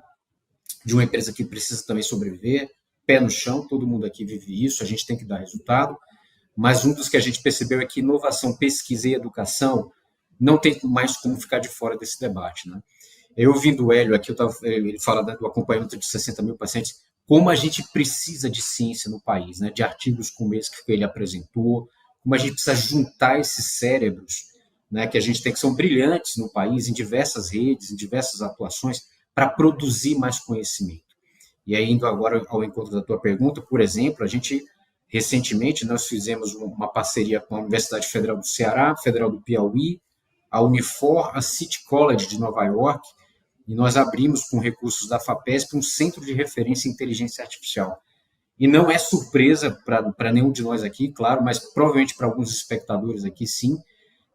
de uma empresa que precisa também sobreviver, pé no chão, todo mundo aqui vive isso, a gente tem que dar resultado, mas um dos que a gente percebeu é que inovação, pesquisa e educação não tem mais como ficar de fora desse debate, né? Eu ouvindo o Hélio aqui, ele fala do acompanhamento de 60 mil pacientes, como a gente precisa de ciência no país, né? De artigos como esse que ele apresentou, como a gente precisa juntar esses cérebros, né? Que a gente tem, que são brilhantes no país, em diversas redes, em diversas atuações, para produzir mais conhecimento. E aí, indo agora ao encontro da tua pergunta, por exemplo, recentemente, nós fizemos uma parceria com a Universidade Federal do Ceará, Federal do Piauí, a Unifor, a City College de Nova York, e nós abrimos, com recursos da FAPESP, um centro de referência em inteligência artificial. E não é surpresa para nenhum de nós aqui, claro, mas provavelmente para alguns espectadores aqui, sim,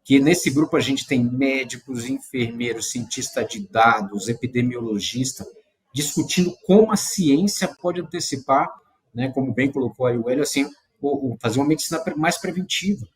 que nesse grupo a gente tem médicos, enfermeiros, cientistas de dados, epidemiologista, discutindo como a ciência pode antecipar, né, como bem colocou aí o Hélio, assim, fazer uma medicina mais preventiva,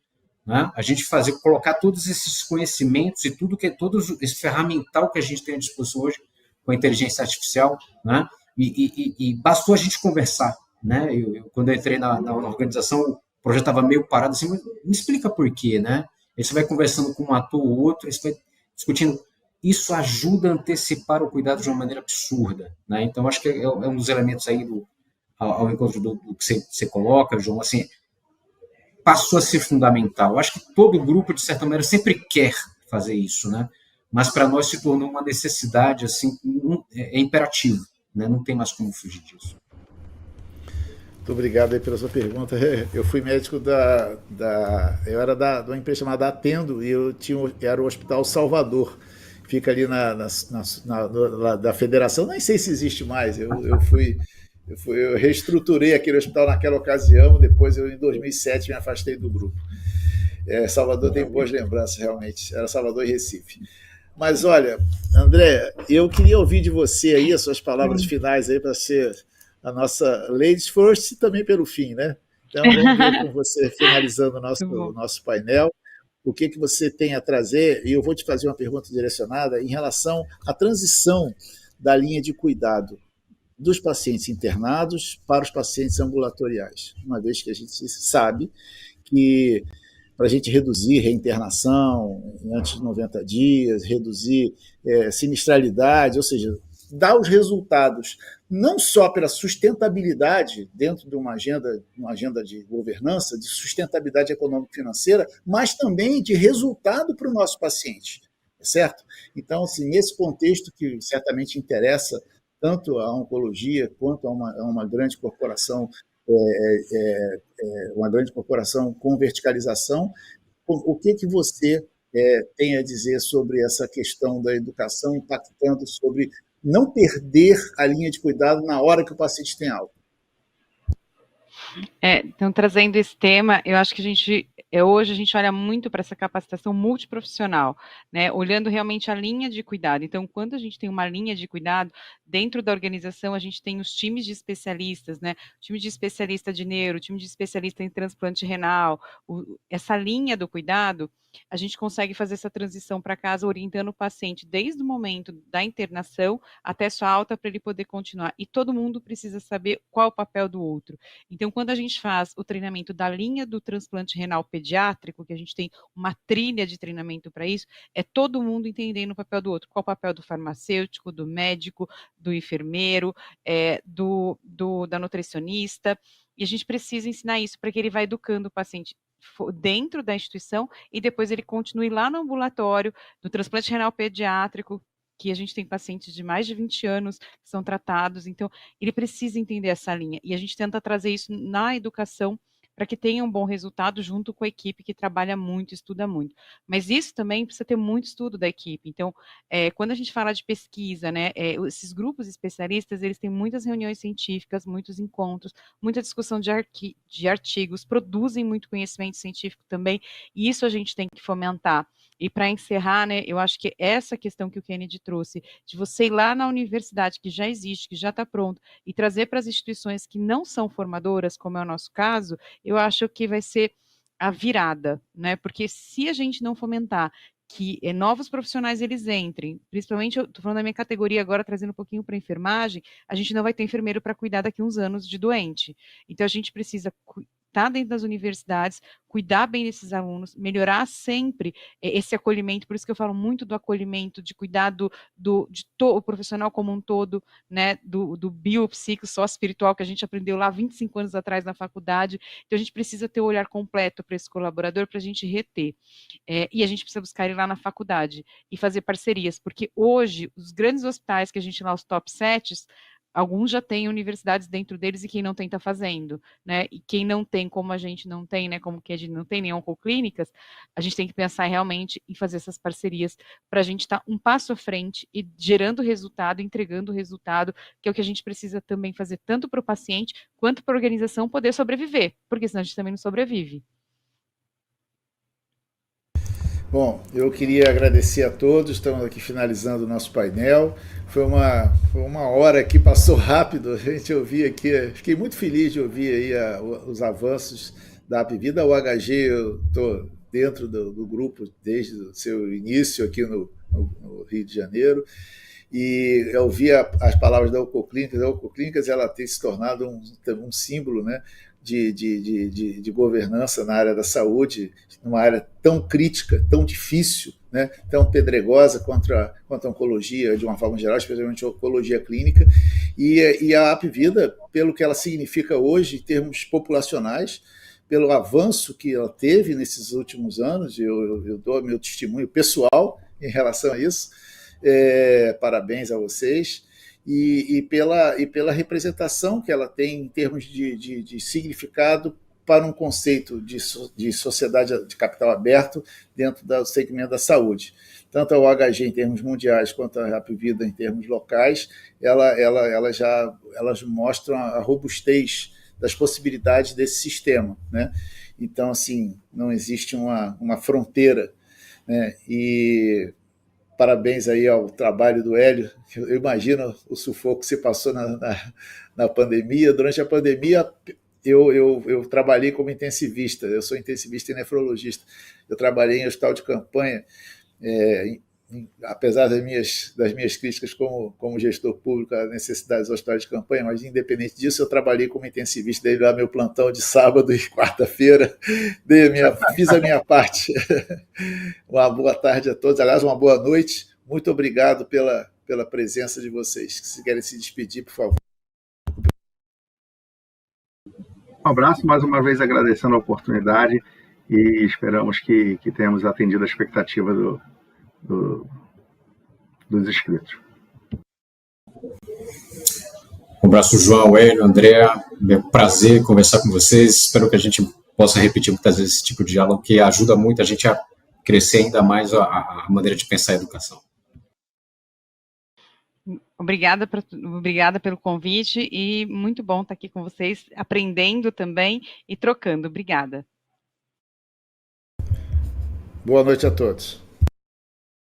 né? A gente colocar todos esses conhecimentos e todo esse ferramental que a gente tem à disposição hoje com a inteligência artificial, né? E bastou a gente conversar, né? Quando eu entrei na organização, o projeto estava meio parado, assim, mas me explica por quê, né? Aí você vai conversando com um ator ou outro, aí você vai discutindo. Isso ajuda a antecipar o cuidado de uma maneira absurda, né? Então, acho que é um dos elementos aí ao encontro do que você coloca, João, assim, passou a ser fundamental. Acho que todo grupo, de certa maneira, sempre quer fazer isso, né? Mas para nós se tornou uma necessidade, assim, é imperativo, né? Não tem mais como fugir disso. Muito obrigado aí pela sua pergunta. Eu fui médico eu era de uma empresa chamada Atendo, e era o Hospital Salvador, fica ali da Federação, nem sei se existe mais. Eu reestruturei aquele hospital naquela ocasião, depois em 2007 me afastei do grupo. Salvador tem boas lembranças, realmente, era Salvador e Recife. Mas olha, André, eu queria ouvir de você aí as suas palavras finais aí para ser a nossa Ladies First e também pelo fim, né? Então vamos ver com você, finalizando o nosso painel, o que você tem a trazer, e eu vou te fazer uma pergunta direcionada em relação à transição da linha de cuidado dos pacientes internados para os pacientes ambulatoriais, uma vez que a gente sabe que para a gente reduzir reinternação antes de 90 dias, reduzir sinistralidade, ou seja, dar os resultados não só pela sustentabilidade dentro de uma agenda de governança, de sustentabilidade econômico-financeira, mas também de resultado para o nosso paciente, certo? Então, assim, nesse contexto que certamente interessa tanto a oncologia quanto a uma grande corporação, uma grande corporação com verticalização, o que você tem a dizer sobre essa questão da educação impactando sobre não perder a linha de cuidado na hora que o paciente tem alta? Então, trazendo esse tema, eu acho que hoje a gente olha muito para essa capacitação multiprofissional, né? Olhando realmente a linha de cuidado. Então, quando a gente tem uma linha de cuidado, dentro da organização a gente tem os times de especialistas, né? O time de especialista de neuro, o time de especialista em transplante renal, essa linha do cuidado, a gente consegue fazer essa transição para casa, orientando o paciente desde o momento da internação até sua alta, para ele poder continuar. E todo mundo precisa saber qual é o papel do outro. Então, quando a gente faz o treinamento da linha do transplante renal pediátrico, que a gente tem uma trilha de treinamento para isso, é todo mundo entendendo o papel do outro. Qual o papel do farmacêutico, do médico, do enfermeiro, da nutricionista, e a gente precisa ensinar isso para que ele vá educando o paciente dentro da instituição e depois ele continue lá no ambulatório do transplante renal pediátrico, que a gente tem pacientes de mais de 20 anos que são tratados, então ele precisa entender essa linha, e a gente tenta trazer isso na educação para que tenha um bom resultado junto com a equipe que trabalha muito, estuda muito. Mas isso também precisa ter muito estudo da equipe. Então, quando a gente fala de pesquisa, né, esses grupos especialistas, eles têm muitas reuniões científicas, muitos encontros, muita discussão de artigos, produzem muito conhecimento científico também, e isso a gente tem que fomentar. E para encerrar, né, eu acho que essa questão que o Kennedy trouxe, de você ir lá na universidade que já existe, que já está pronto, e trazer para as instituições que não são formadoras, como é o nosso caso, eu acho que vai ser a virada, né? Porque se a gente não fomentar que novos profissionais eles entrem, principalmente eu estou falando da minha categoria agora, trazendo um pouquinho para a enfermagem, a gente não vai ter enfermeiro para cuidar daqui a uns anos de doente. Então a gente precisa estar dentro das universidades, cuidar bem desses alunos, melhorar sempre esse acolhimento, por isso que eu falo muito do acolhimento, de cuidar o profissional como um todo, né, do biopsico, sócio-espiritual, que a gente aprendeu lá 25 anos atrás na faculdade. Então a gente precisa ter o olhar completo para esse colaborador, para a gente reter. E a gente precisa buscar ele lá na faculdade e fazer parcerias, porque hoje os grandes hospitais que a gente lá, os top 7, alguns já têm universidades dentro deles, e quem não tem está fazendo, né? E quem não tem, como a gente não tem, né? Como que a gente não tem nem oncoclínicas, a gente tem que pensar realmente em fazer essas parcerias para a gente estar um passo à frente e gerando resultado, entregando resultado, que é o que a gente precisa também fazer, tanto para o paciente quanto para a organização poder sobreviver, porque senão a gente também não sobrevive. Bom, eu queria agradecer a todos, estamos aqui finalizando o nosso painel. Foi uma hora que passou rápido, a gente ouvia aqui, fiquei muito feliz de ouvir aí os avanços da Apvida. O HG, eu estou dentro do grupo desde o seu início aqui no Rio de Janeiro, e eu ouvi as palavras da Oncoclínicas. A Oncoclínicas, ela tem se tornado um símbolo, né, de governança na área da saúde, numa área tão crítica, tão difícil, né, tão pedregosa quanto a oncologia, de uma forma geral, especialmente a oncologia clínica, e a Apvida, pelo que ela significa hoje em termos populacionais, pelo avanço que ela teve nesses últimos anos, eu dou meu testemunho pessoal em relação a isso. Parabéns a vocês. E pela representação que ela tem em termos de significado para um conceito de sociedade de capital aberto dentro do segmento da saúde. Tanto a OHG em termos mundiais quanto a Apvida em termos locais, elas mostram a robustez das possibilidades desse sistema, né? Então, assim, não existe uma fronteira, né? E parabéns aí ao trabalho do Hélio. Eu imagino o sufoco que você passou na pandemia. Durante a pandemia, eu trabalhei como intensivista. Eu sou intensivista e nefrologista. Eu trabalhei em hospital de campanha, apesar das minhas críticas como gestor público à necessidade dos hospitais de campanha, mas independente disso, eu trabalhei como intensivista, dei lá meu plantão de sábado e quarta-feira, fiz a minha parte. Uma boa tarde a todos, aliás, uma boa noite. Muito obrigado pela presença de vocês. Se querem se despedir, por favor. Um abraço, mais uma vez agradecendo a oportunidade, e esperamos que tenhamos atendido a expectativa dos inscritos. Um abraço, João, Hélio, André. É um prazer conversar com vocês. Espero que a gente possa repetir muitas vezes esse tipo de diálogo, que ajuda muito a gente a crescer ainda mais a maneira de pensar a educação. Obrigada pelo convite, e muito bom estar aqui com vocês, aprendendo também e trocando. Obrigada. Boa noite a todos.